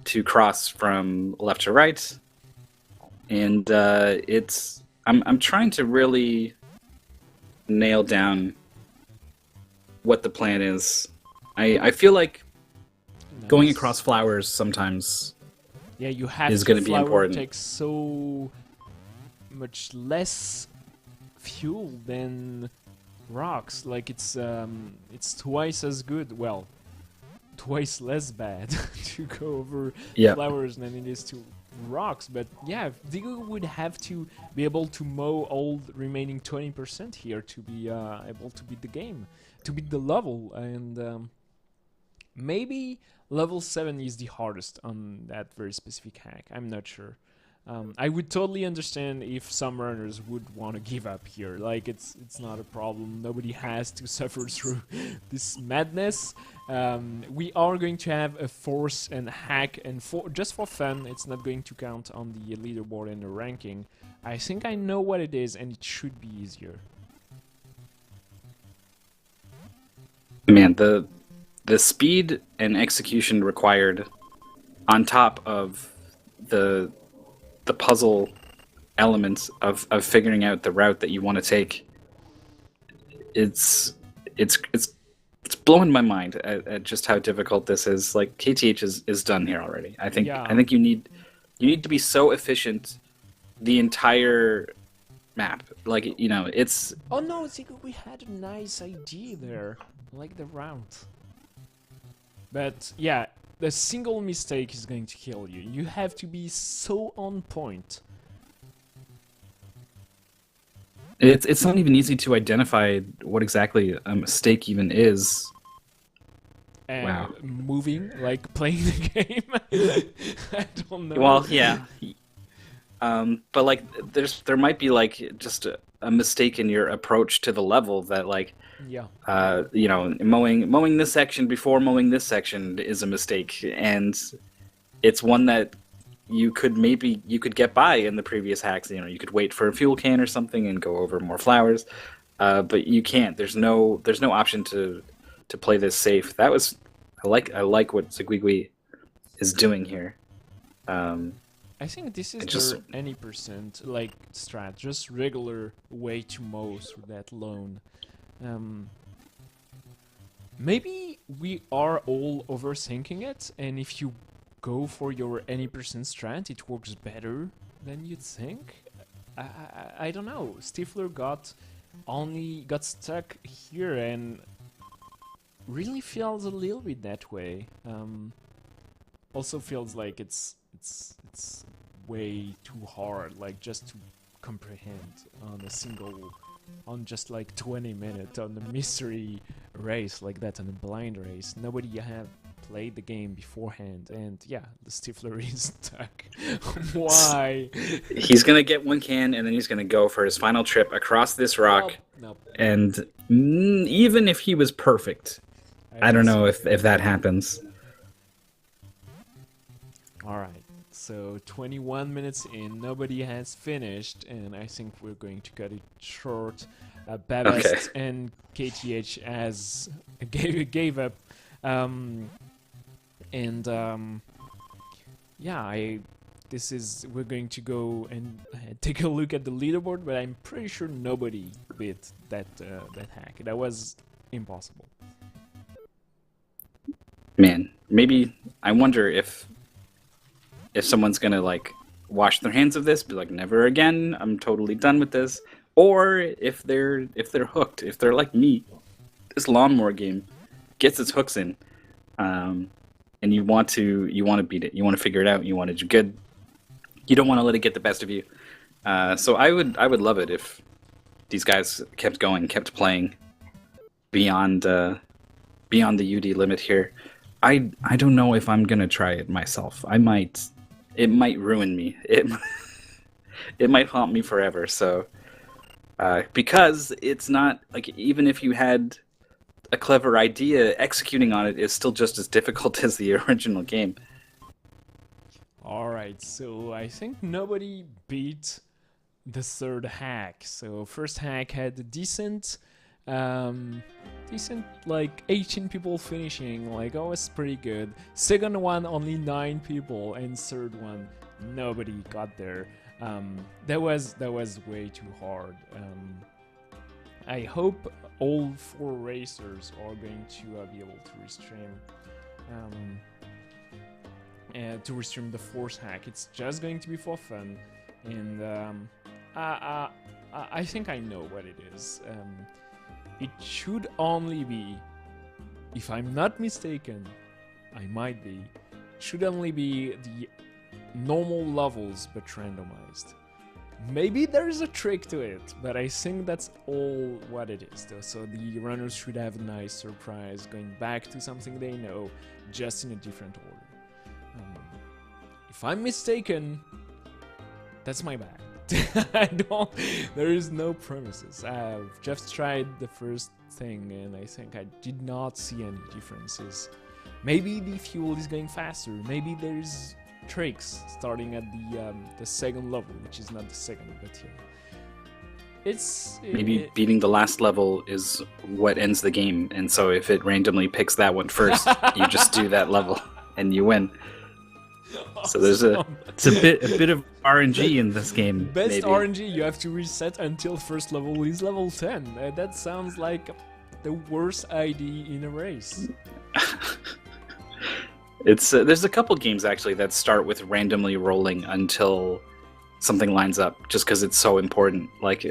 B: to cross from left to right, and I'm trying to really nail down what the plan is. I feel like going
A: Nice.
B: across flowers sometimes
A: Yeah, you have
B: is
A: to.
B: going to be
A: Flower
B: important.
A: takes so much less fuel than rocks. Like it's twice as good. Well, twice less bad to go over
B: Yeah.
A: flowers than it is to rocks. But yeah, Digo would have to be able to mow all the remaining 20% here to be able to beat the game, to beat the level, and maybe level 7 is the hardest on that very specific hack. I'm not sure. I would totally understand if some runners would want to give up here. Like it's not a problem. Nobody has to suffer through this madness. We are going to have a force and hack, and just for fun, it's not going to count on the leaderboard and the ranking. I think I know what it is, and it should be easier.
B: Man, the speed and execution required on top of the puzzle elements of figuring out the route that you want to take, it's blowing my mind at just how difficult this is. Like KTH is done here already. I think
A: Yeah.
B: I think you need to be so efficient the entire map. Like, you know, it's
A: Oh no, Zico, we had a nice idea there. I like the route. But yeah, the single mistake is going to kill you. You have to be so on point.
B: it's not even easy to identify what exactly a mistake even is.
A: And
B: Wow.
A: moving, like playing the game. I don't know.
B: Well, yeah. But like, there might be like just a mistake in your approach to the level that like,
A: Yeah.
B: you know, mowing this section before mowing this section is a mistake, and it's one that you could get by in the previous hacks. You know, you could wait for a fuel can or something and go over more flowers, but you can't. There's no option to play this safe. I like what Zigwigwi is doing here.
A: I think this is
B: just-
A: their any percent like strat, just regular way to mow through that lone. Maybe we are all overthinking it, and if you go for your any percent strat, it works better than you'd think. I don't know. Stifler got stuck here and really feels a little bit that way. Also feels like it's way too hard, like just to comprehend on just like 20 minutes on a mystery race like that, on a blind race. Nobody have played the game beforehand, and yeah, the Stifler is stuck. Why?
B: He's gonna get one can, and then he's gonna go for his final trip across this rock.
A: Nope.
B: And even if he was perfect, I don't know if that happens.
A: Alright, so 21 minutes in, nobody has finished, and I think we're going to cut it short. Babest and KTH gave up. Yeah, we're going to go and take a look at the leaderboard, but I'm pretty sure nobody beat that hack. That was impossible.
B: Man, maybe I wonder if someone's gonna like wash their hands of this, be like, never again, I'm totally done with this, or if they're hooked, if they're like me, this lawnmower game gets its hooks in, and you want to beat it, you want to figure it out, you want to do good, you don't want to let it get the best of you. So I would love it if these guys kept going, kept playing beyond the UD limit here. I don't know if I'm gonna try it myself. It might ruin me. It might haunt me forever. So because it's not like, even if you had a clever idea, executing on it is still just as difficult as the original game.
A: Alright, so I think nobody beat the third hack. So first hack had a decent Decent, like 18 people finishing, like, oh, it's pretty good. Second one, only 9 people, and third one, nobody got there. That was way too hard. I hope all 4 racers are going to be able to restream the force hack. It's just going to be for fun, and I think I know what it is. It should only be, if I'm not mistaken, I might be, should only be the normal levels but randomized. Maybe there's a trick to it, but I think that's all what it is though. So the runners should have a nice surprise going back to something they know, just in a different order. If I'm mistaken, that's my bad. There is no promises. I've just tried the first thing and I think I did not see any differences. Maybe the fuel is going faster, maybe there's tricks starting at the second level, which is not the second, but yeah.
B: Maybe beating the last level is what ends the game, and so if it randomly picks that one first, you just do that level and you win. So there's it's a bit of RNG in this game.
A: Best
B: maybe.
A: RNG, you have to reset until first level is level 10. That sounds like the worst idea in a race.
B: It's there's a couple games actually that start with randomly rolling until something lines up, just because it's so important. Like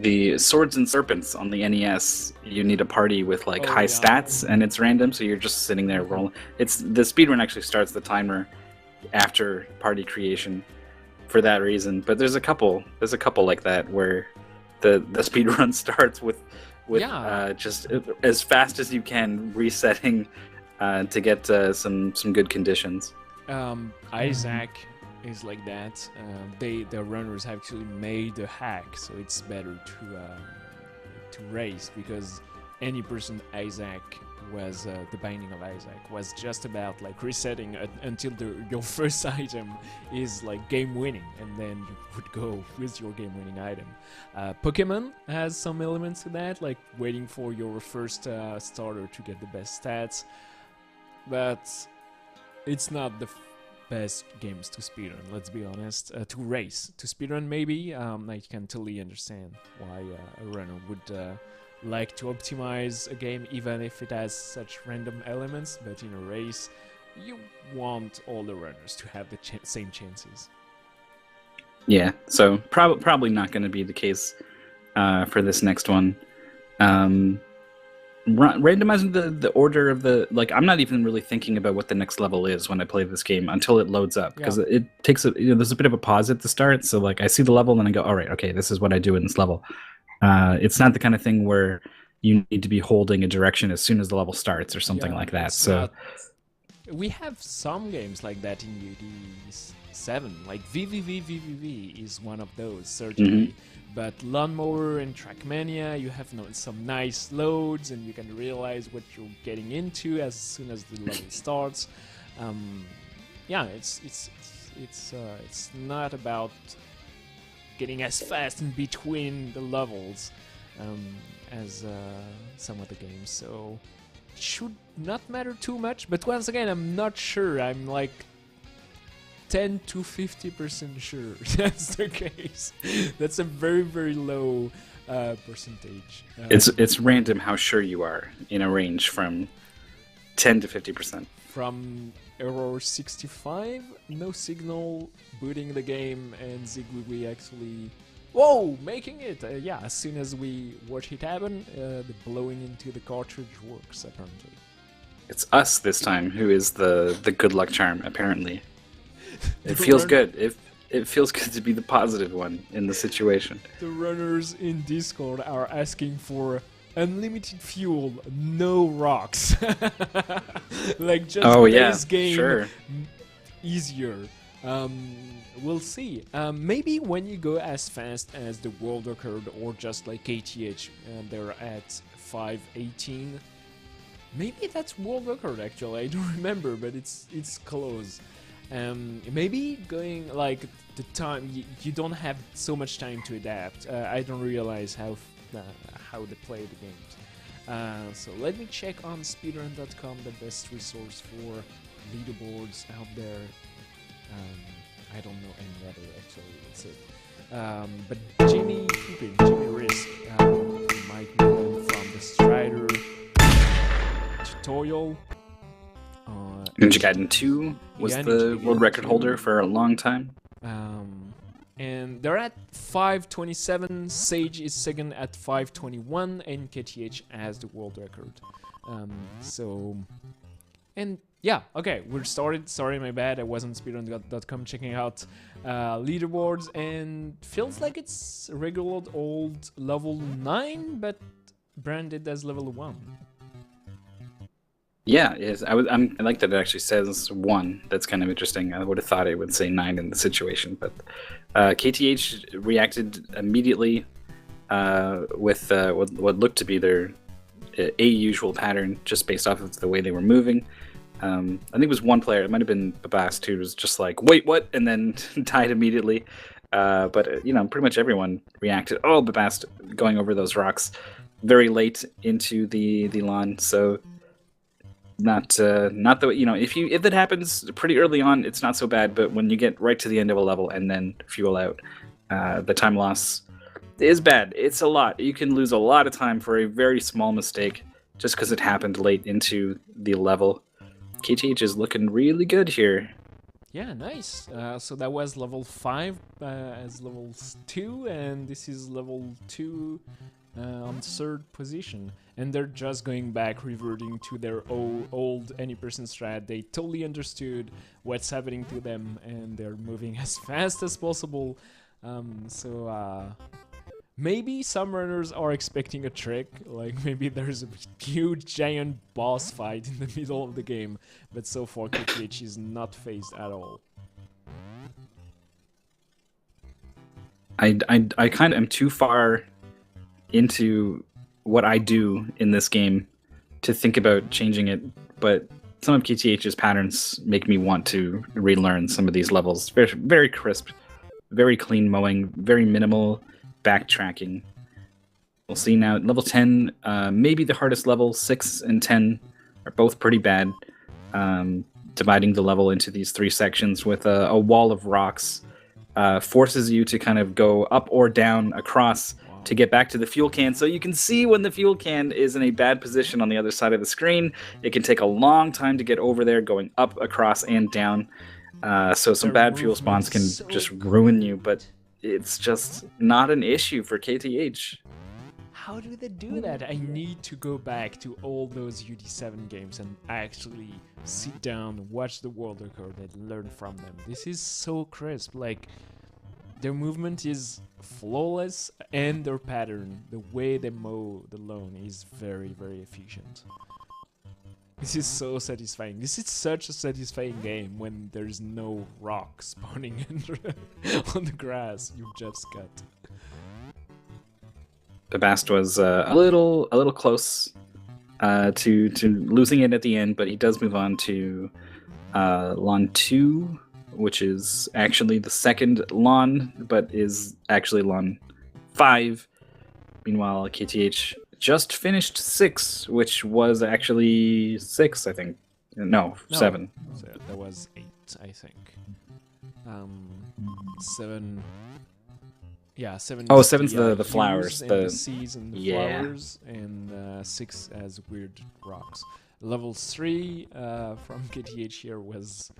B: the Swords and Serpents on the NES, you need a party with like high stats, and it's random, so you're just sitting there rolling. It's the speedrun actually starts the timer after party creation for that reason. But there's a couple like that where the speedrun starts with just as fast as you can resetting to get some good conditions.
A: Isaac is like that. The runners have actually made a hack, so it's better to race, because any person Isaac was the Binding of Isaac was just about like resetting until your first item is like game winning, and then you would go with your game winning item. Pokemon has some elements to that, like waiting for your first starter to get the best stats, but it's not the best games to speedrun, let's be honest. To race, to speedrun maybe. I can totally understand why a runner would like to optimize a game even if it has such random elements, but in a race you want all the runners to have the same chances.
B: Yeah, so probably not going to be the case for this next one. Randomizing the order of the, like, I'm not even really thinking about what the next level is when I play this game until it loads up, because it takes there's a bit of a pause at the start, so like I see the level and then I go, all right, okay, this is what I do in this level. It's not the kind of thing where you need to be holding a direction as soon as the level starts or something like that. So
A: we have some games like that in UD7, like VVV is one of those, certainly. Mm-hmm. But Lawnmower and Trackmania, you have some nice loads, and you can realize what you're getting into as soon as the level starts. It's not about getting as fast in between the levels as some of the games, so it should not matter too much. But once again, I'm not sure. I'm like 10 to 50% sure that's the case. That's a very, very low percentage.
B: It's random how sure you are, in a range from 10 to 50%.
A: From error 65, no signal, booting the game, and Zigwigwi actually, making it. As soon as we watch it happen, the blowing into the cartridge works, apparently.
B: It's us this time who is the good luck charm, apparently. It feels good. It feels good to be the positive one in the situation.
A: The runners in Discord are asking for unlimited fuel, no rocks. Like just base game easier. We'll see. Maybe when you go as fast as the world record or just like KTH, they're at 5:18. Maybe that's world record actually. I don't remember, but it's close. Maybe going like the time, you don't have so much time to adapt. I don't realize how how they play the games. So let me check on speedrun.com, the best resource for leaderboards out there. I don't know any other, actually. That's it. But Jimmy Risk, you might know him from the Strider tutorial.
B: Ninja Gaiden 2 was the world record holder for a long time.
A: And they're at 5:27. Sage is second at 5:21, and KTH has the world record. And yeah, okay, we're started. Sorry, my bad. I wasn't speedrun.com checking out leaderboards, and feels like it's regular old level 9, but branded as level 1.
B: Yeah, it is. I like that it actually says 1. That's kind of interesting. I would have thought it would say 9 in the situation, but KTH reacted immediately with what looked to be their usual pattern, just based off of the way they were moving. I think it was one player, it might have been Babast, who was just like, wait, what? And then died immediately. But pretty much everyone reacted. Oh, Babast going over those rocks very late into the lawn. So not the if that happens pretty early on, it's not so bad. But when you get right to the end of a level and then fuel out, the time loss is bad. It's a lot. You can lose a lot of time for a very small mistake just because it happened late into the level. KTH is looking really good here.
A: Yeah, nice. So that was level 5 as level 2, and this is level 2 on 3rd position. And they're just going back, reverting to their old any person strat. They totally understood what's happening to them, and they're moving as fast as possible. Maybe some runners are expecting a trick, like maybe there's a huge giant boss fight in the middle of the game, but so far KTH is not phased at all.
B: I kind of am too far into what I do in this game to think about changing it, but some of KTH's patterns make me want to relearn some of these levels. Very, very crisp, very clean mowing, very minimal backtracking. We'll see now. Level 10, maybe the hardest level. 6 and 10 are both pretty bad. Dividing the level into these 3 sections with a wall of rocks forces you to kind of go up or down across to get back to the fuel can. So you can see when the fuel can is in a bad position on the other side of the screen. It can take a long time to get over there, going up, across, and down. So some bad fuel spawns can just ruin you, but it's just not an issue for KTH.
A: How do they do that? I need to go back to all those UD7 games and actually sit down, watch the world record, and learn from them. This is so crisp. Like, their movement is flawless, and their pattern, the way they mow the lawn, is very, very efficient. This is so satisfying. This is such a satisfying game when there's no rock spawning on the grass you've just cut.
B: Babast was a little close to losing it at the end, but he does move on to lawn 2, which is actually the second lawn, but is actually lawn 5. Meanwhile, KTH just finished 6, which was actually 6, I think. No, 7.
A: So that was 8, I think. 7. Yeah, 7.
B: Oh, 7's the flowers,
A: the seeds and the flowers, and 6 as weird rocks. Level 3 from KTH here was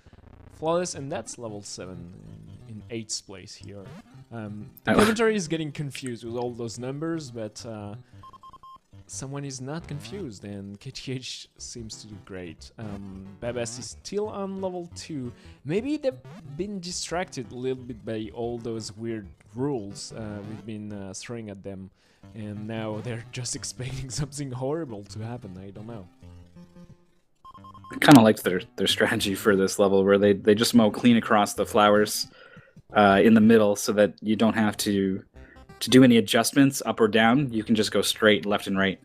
A: flawless, and that's level 7 in 8th place here. The commentary is getting confused with all those numbers, but someone is not confused, and KTH seems to do great. Babas is still on level 2. Maybe they've been distracted a little bit by all those weird rules we've been throwing at them, and now they're just expecting something horrible to happen. I don't know.
B: I kind of liked their strategy for this level, where they just mow clean across the flowers in the middle, so that you don't have to do any adjustments up or down. You can just go straight left and right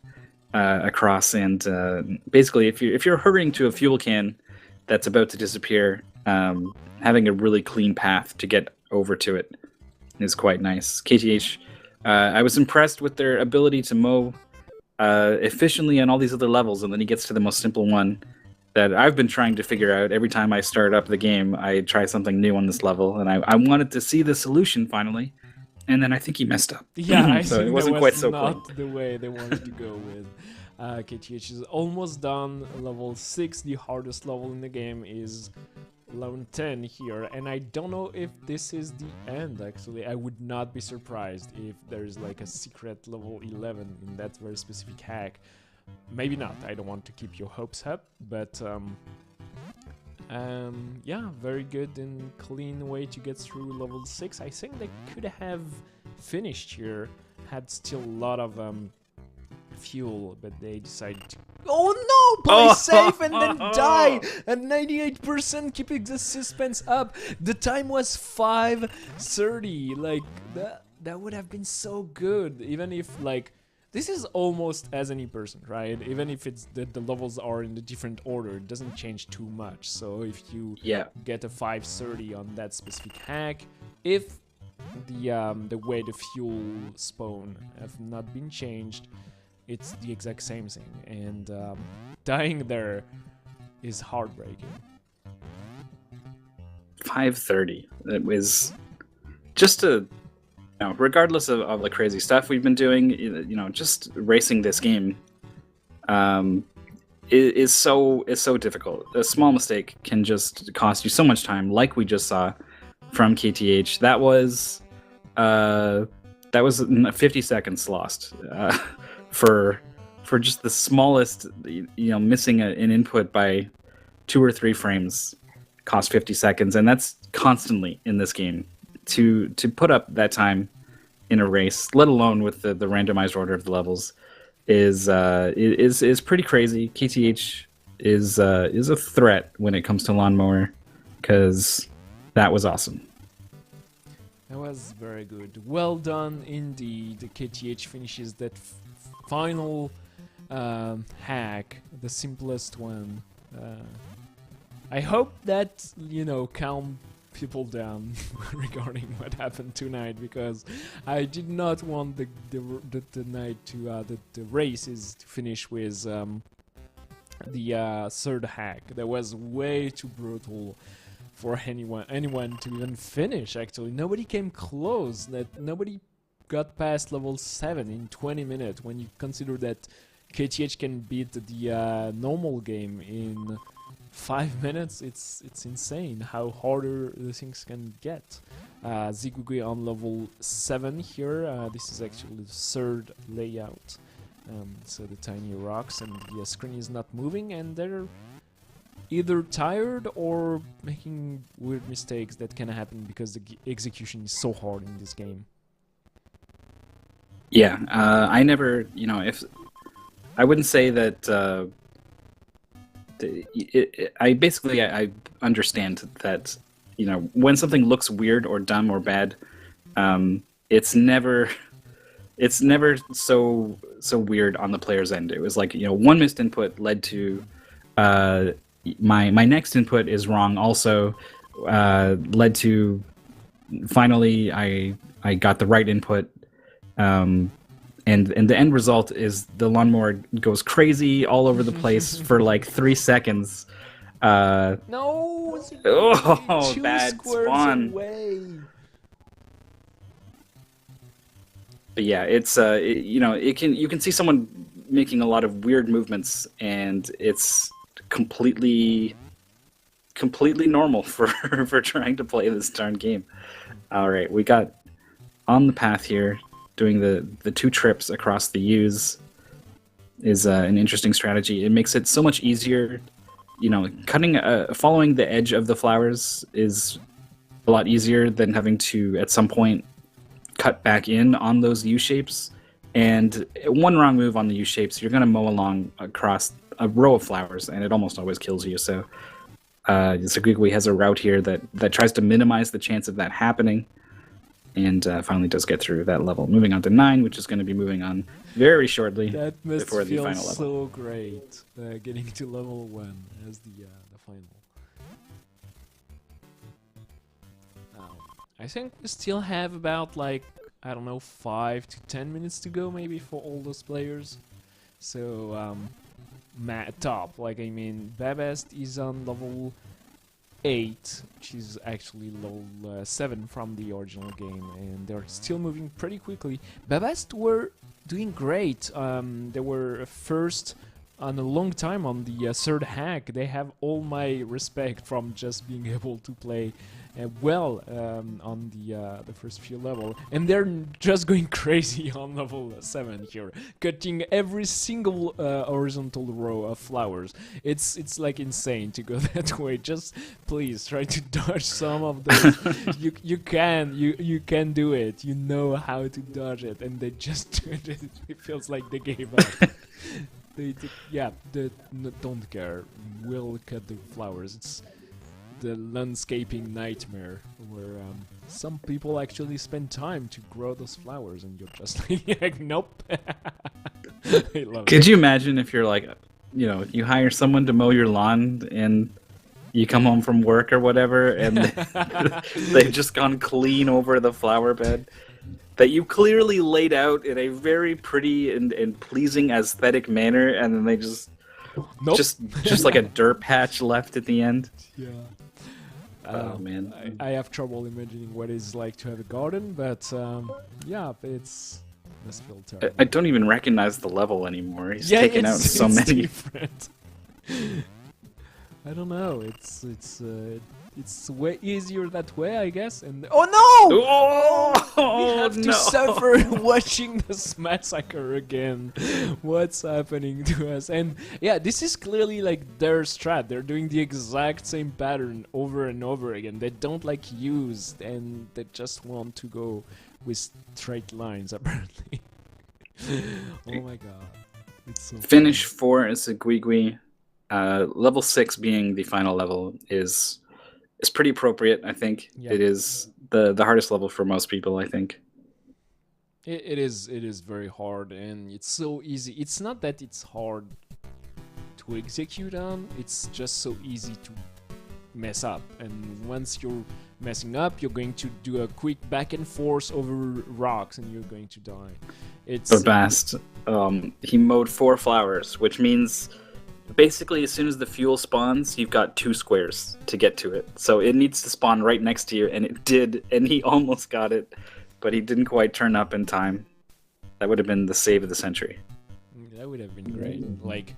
B: across, and basically if you're hurrying to a fuel can that's about to disappear, having a really clean path to get over to it is quite nice. KTH I was impressed with their ability to mow efficiently on all these other levels, and then he gets to the most simple one that I've been trying to figure out. Every time I start up the game, I try something new on this level, and I wanted to see the solution finally, and then I think he messed up.
A: Yeah, I
B: So
A: think
B: it wasn't
A: that
B: quite
A: was
B: so
A: not
B: clean.
A: the way they wanted to go with. KTH is almost done. Level 6, the hardest level in the game, is level 10 here, and I don't know if this is the end. Actually, I would not be surprised if there's like a secret level 11 in that very specific hack. Maybe not. I don't want to keep your hopes up, but yeah, very good and clean way to get through level 6. I think they could have finished here, had still a lot of fuel, but they decided to, oh no, play safe and then die at 98%, keeping the suspense up. The time was 5:30. Like that would have been so good, even if like this is almost as any person, right? Even if it's the levels are in a different order, it doesn't change too much. So if you get a 5:30 on that specific hack, if the way the fuel spawn have not been changed, it's the exact same thing, and dying there is heartbreaking.
B: 5:30. It was just a, regardless of the crazy stuff we've been doing, just racing this game is so difficult. A small mistake can just cost you so much time, like we just saw from KTH. That was 50 seconds lost for just the smallest, missing an input by 2 or 3 frames cost 50 seconds, and that's constantly in this game. To put up that time in a race, let alone with the randomized order of the levels, is pretty crazy. KTH is a threat when it comes to lawnmower, because that was awesome.
A: That was very good. Well done indeed. The KTH finishes that final hack, the simplest one. I hope that, calm people down regarding what happened tonight, because I did not want the night to the races to finish with the third hack. That was way too brutal for anyone to even finish. Actually, nobody came close. That nobody got past level 7 in 20 minutes. When you consider that KTH can beat the normal game in 5 minutes, it's insane how harder the things can get. Zigugi on level 7 here. This is actually the third layout. So the tiny rocks and the screen is not moving, and they're either tired or making weird mistakes that can happen because the execution is so hard in this game.
B: Yeah, I never, if I wouldn't say that. I understand that, when something looks weird or dumb or bad, it's never so weird on the player's end. It was like, one missed input led to my next input is wrong also, led to finally I got the right input, and the end result is the lawnmower goes crazy all over the place for like 3 seconds.
A: No,
B: bad spawn.
A: Away.
B: But yeah, it's you can see someone making a lot of weird movements, and it's completely normal for trying to play this darn game. All right, we got on the path here. Doing the 2 trips across the U's is an interesting strategy. It makes it so much easier. Cutting, following the edge of the flowers is a lot easier than having to, at some point, cut back in on those U shapes. And one wrong move on the U shapes, you're going to mow along across a row of flowers, and it almost always kills you. So Zigugi has a route here that tries to minimize the chance of that happening. And finally does get through that level. Moving on to 9, which is going to be moving on very shortly.
A: That must
B: before the
A: feel
B: final level.
A: So great, getting to level 1 as the final. I think we still have about like I don't know, 5 to 10 minutes to go maybe for all those players. So top, like I mean, Babest is on level 8, which is actually level 7 from the original game, and they're still moving pretty quickly. Babest were doing great. They were first on a long time on the third hack. They have all my respect from just being able to play well on the first few level, and they're just going crazy on level 7 here, cutting every single horizontal row of flowers. It's like insane to go that way. Just please try to dodge some of those. you can do it. You know how to dodge it, and they just do it. It feels like they gave up. They don't care. We'll cut the flowers. It's the landscaping nightmare where some people actually spend time to grow those flowers, and you're just like nope. I love
B: Could you imagine if you're like, you know, you hire someone to mow your lawn and you come home from work or whatever, and they've just gone clean over the flower bed that you clearly laid out in a very pretty and pleasing aesthetic manner, and then they just
A: nope.
B: just like a dirt patch left at the end.
A: Yeah.
B: Oh man,
A: I have trouble imagining what it's like to have a garden, but yeah, it's still terrible.
B: I don't even recognize the level anymore. He's taken out so many.
A: Different. I don't know. It's way easier that way, I guess. And oh no! We have to suffer watching this massacre again. What's happening to us? And yeah, this is clearly like their strat. They're doing the exact same pattern over and over again. They don't like use, and they just want to go with straight lines, apparently. Oh my god. It's so
B: Finish
A: funny.
B: 4 is a Guigui. Level 6 being the final level is pretty appropriate, I think.
A: Yeah.
B: It is the hardest level for most people, I think.
A: It is very hard, and it's so easy. It's not that it's hard to execute on, it's just so easy to mess up. And once you're messing up, you're going to do a quick back and forth over rocks, and you're going to die.
B: But Bast, he mowed 4 flowers, which means basically as soon as the fuel spawns, you've got 2 squares to get to it. So it needs to spawn right next to you, and it did, and he almost got it, but he didn't quite turn up in time. That would have been the save of the century.
A: That would have been great. Like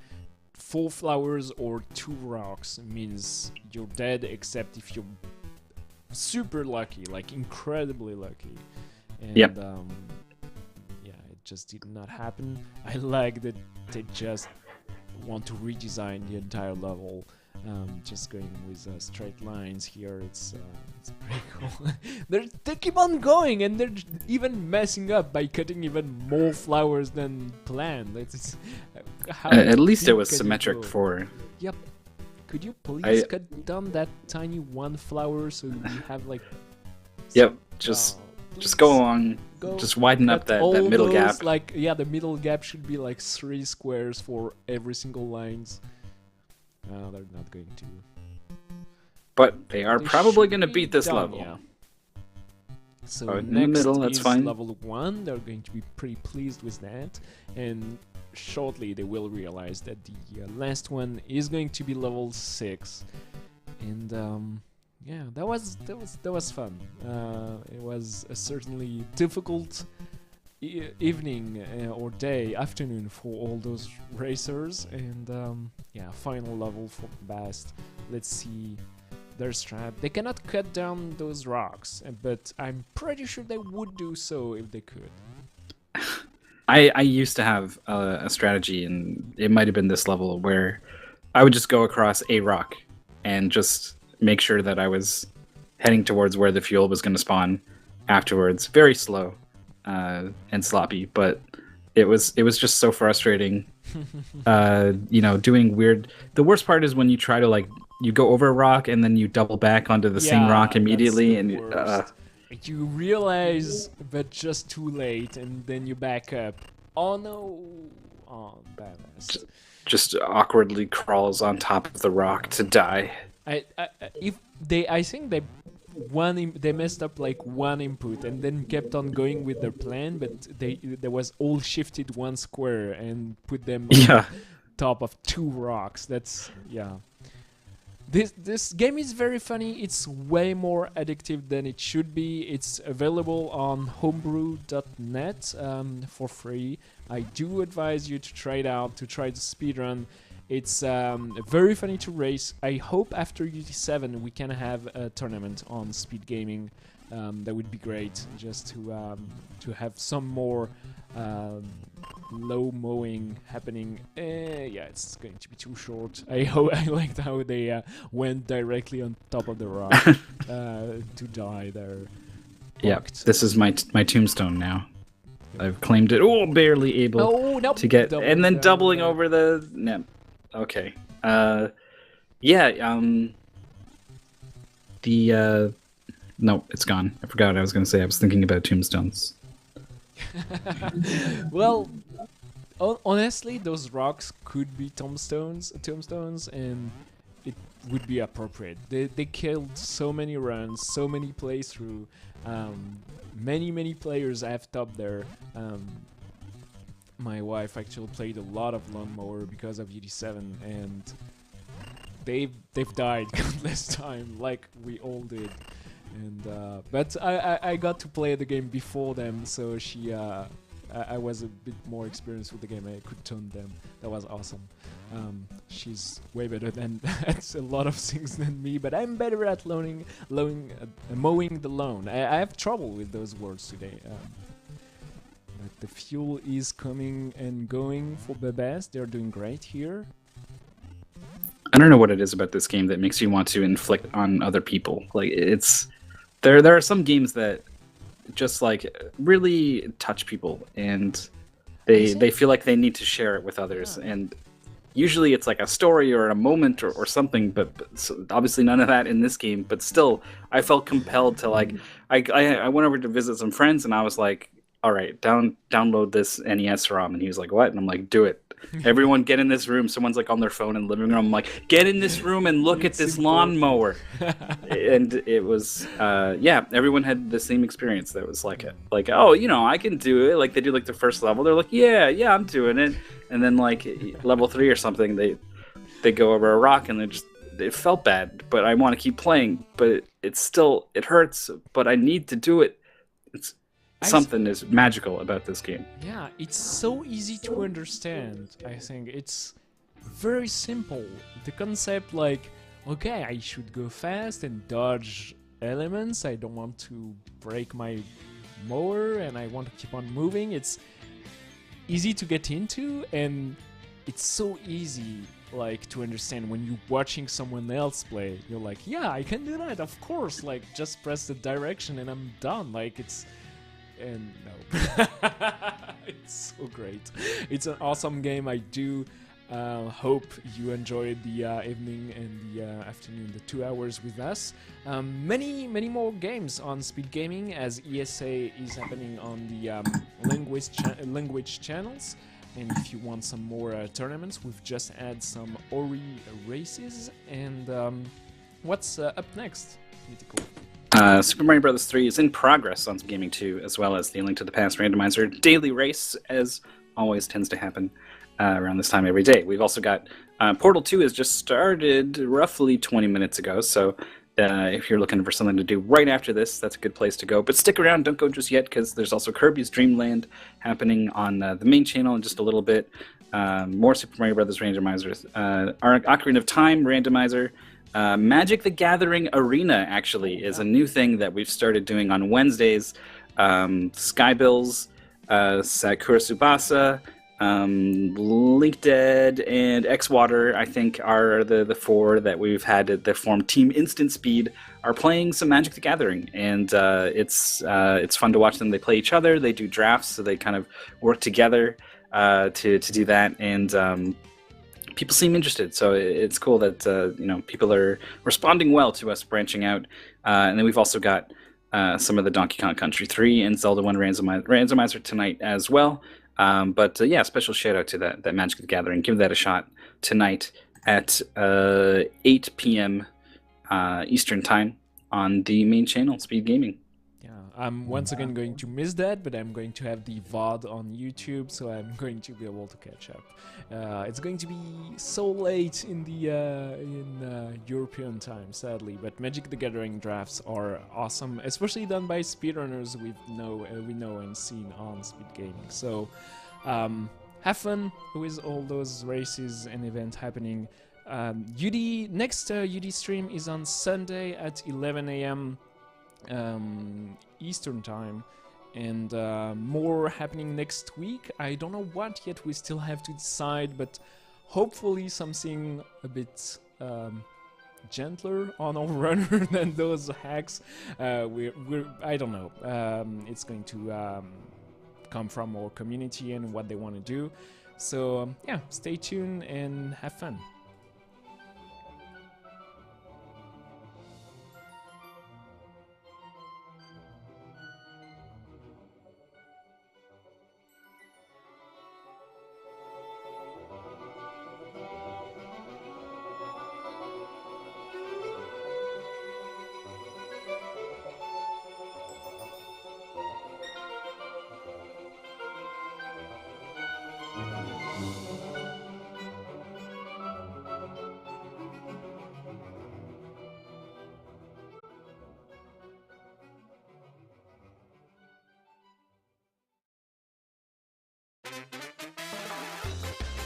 A: 4 flowers or 2 rocks means you're dead, except if you're super lucky, like incredibly lucky. And
B: yep.
A: Yeah, it just did not happen. I like that they just want to redesign the entire level, just going with straight lines here. It's pretty cool. They keep on going, and they're even messing up by cutting even more flowers than planned.
B: At least it was symmetric for.
A: Yep. Could you please cut down that tiny 1 flower so we have like?
B: Yep. Just go along. Just widen up that middle gap.
A: Like, yeah, the middle gap should be like 3 squares for every single lines. No, they're not going to.
B: But they are probably going to beat this level.
A: Yeah. So
B: in
A: next
B: the middle, that's
A: is
B: fine.
A: level 1. They're going to be pretty pleased with that, and shortly they will realize that the last one is going to be level 6. And yeah, that was fun. It was a certainly difficult evening or afternoon for all those racers, and yeah, final level for Bast. Let's see their strat. They cannot cut down those rocks, but I'm pretty sure they would do so if they could.
B: I used to have a strategy, and it might have been this level, where I would just go across a rock and just make sure that I was heading towards where the fuel was going to spawn afterwards. Very slow and sloppy, but it was just so frustrating. You know, doing weird. The worst part is when you try to you go over a rock and then you double back onto the same rock immediately, and
A: you realize, but just too late, and then you back up. Oh no! Oh, badass.
B: Just awkwardly crawls on top of the rock to die.
A: I think they they messed up like one input and then kept on going with their plan, but there was all shifted one square and put them
B: Yeah.
A: on top of 2 rocks. That's yeah. This game is very funny. It's way more addictive than it should be. It's available on homebrew.net for free. I do advise you to try it out, to try the speedrun. It's very funny to race. I hope after UT7 we can have a tournament on speed gaming. That would be great, just to have some more low mowing happening. Yeah, it's going to be too short. I liked how they went directly on top of the rock to die there.
B: Yeah, this is my tombstone now. I've claimed it. Oh, barely able to get, and then doubling over the. No. Okay. Yeah. No, it's gone. I forgot what I was going to say. I was thinking about tombstones.
A: Well, honestly, those rocks could be tombstones, and it would be appropriate. They killed so many runs, so many playthrough. Many players have topped there. My wife actually played a lot of lawnmower because of UD7, and they've died countless time, like we all did. And but I got to play the game before them, so I was a bit more experienced with the game. I could taunt them. That was awesome. She's way better than at a lot of things than me, but I'm better at mowing the lawn. I have trouble with those words today. But the fuel is coming and going for the best. They're doing great here.
B: I don't know what it is about this game that makes you want to inflict on other people. Like there are some games that just like really touch people, and they feel like they need to share it with others. Yeah. And usually it's like a story or a moment or something, but so obviously none of that in this game. But still, I felt compelled to like. I went over to visit some friends, and I was like, all right, download this NES ROM. And he was like, what? And I'm like, do it. Everyone get in this room. Someone's like on their phone in the living room. I'm like, get in this room and look at this lawnmower. And it was, yeah, everyone had the same experience. That was like, oh, you know, I can do it. Like they do like the first level. They're like, yeah, I'm doing it. And then like level 3 or something, they go over a rock and it felt bad, but I want to keep playing. But it hurts, but I need to do it. Something is magical about this game.
A: Yeah, it's so easy to understand. I think it's very simple. The concept, like, okay, I should go fast and dodge elements. I don't want to break my mower, and I want to keep on moving. It's easy to get into, and it's so easy, like, to understand when you're watching someone else play. You're like, yeah, I can do that, of course. Like, just press the direction and I'm done. Like, it's. And no, it's so great. It's an awesome game. I do hope you enjoyed the evening and the afternoon, the 2 hours with us. Many more games on Speed Gaming, as ESA is happening on the language channels. And if you want some more tournaments, we've just had some Ori races. And what's up next, Mythical?
B: Super Mario Bros. 3 is in progress on Gaming 2, as well as the Link to the Past randomizer daily race, as always tends to happen around this time every day. We've also got Portal 2 has just started roughly 20 minutes ago, so if you're looking for something to do right after this, that's a good place to go. But stick around, don't go just yet, because there's also Kirby's Dream Land happening on the main channel in just a little bit. More Super Mario Bros. Randomizers. Our Ocarina of Time randomizer. Magic the Gathering Arena, actually, is a new thing that we've started doing on Wednesdays. Skybills, Sakura Tsubasa, Link Dead, and X-Water, I think, are the 4 that we've had that form Team Instant Speed, are playing some Magic the Gathering. And it's fun to watch them. They play each other, they do drafts, so they kind of work together to do that. And people seem interested, so it's cool that people are responding well to us branching out. And then we've also got some of the Donkey Kong Country 3 and Zelda 1 randomizer tonight as well. But yeah, special shout out to that Magic the Gathering. Give that a shot tonight at 8 p.m. Eastern time. on the main channel, Speed Gaming.
A: Yeah, I'm once again going to miss that, but I'm going to have the VOD on YouTube, so I'm going to be able to catch up. It's going to be so late in the European time, sadly. But Magic the Gathering drafts are awesome, especially done by speedrunners we know and seen on Speed Gaming. So have fun with all those races and events happening. UD next UD stream is on Sunday at 11 a.m. Eastern time, and more happening next week. I don't know what yet, we still have to decide, but hopefully something a bit gentler on our runner than those hacks. I don't know. It's going to come from our community and what they want to do. So yeah, stay tuned and have fun.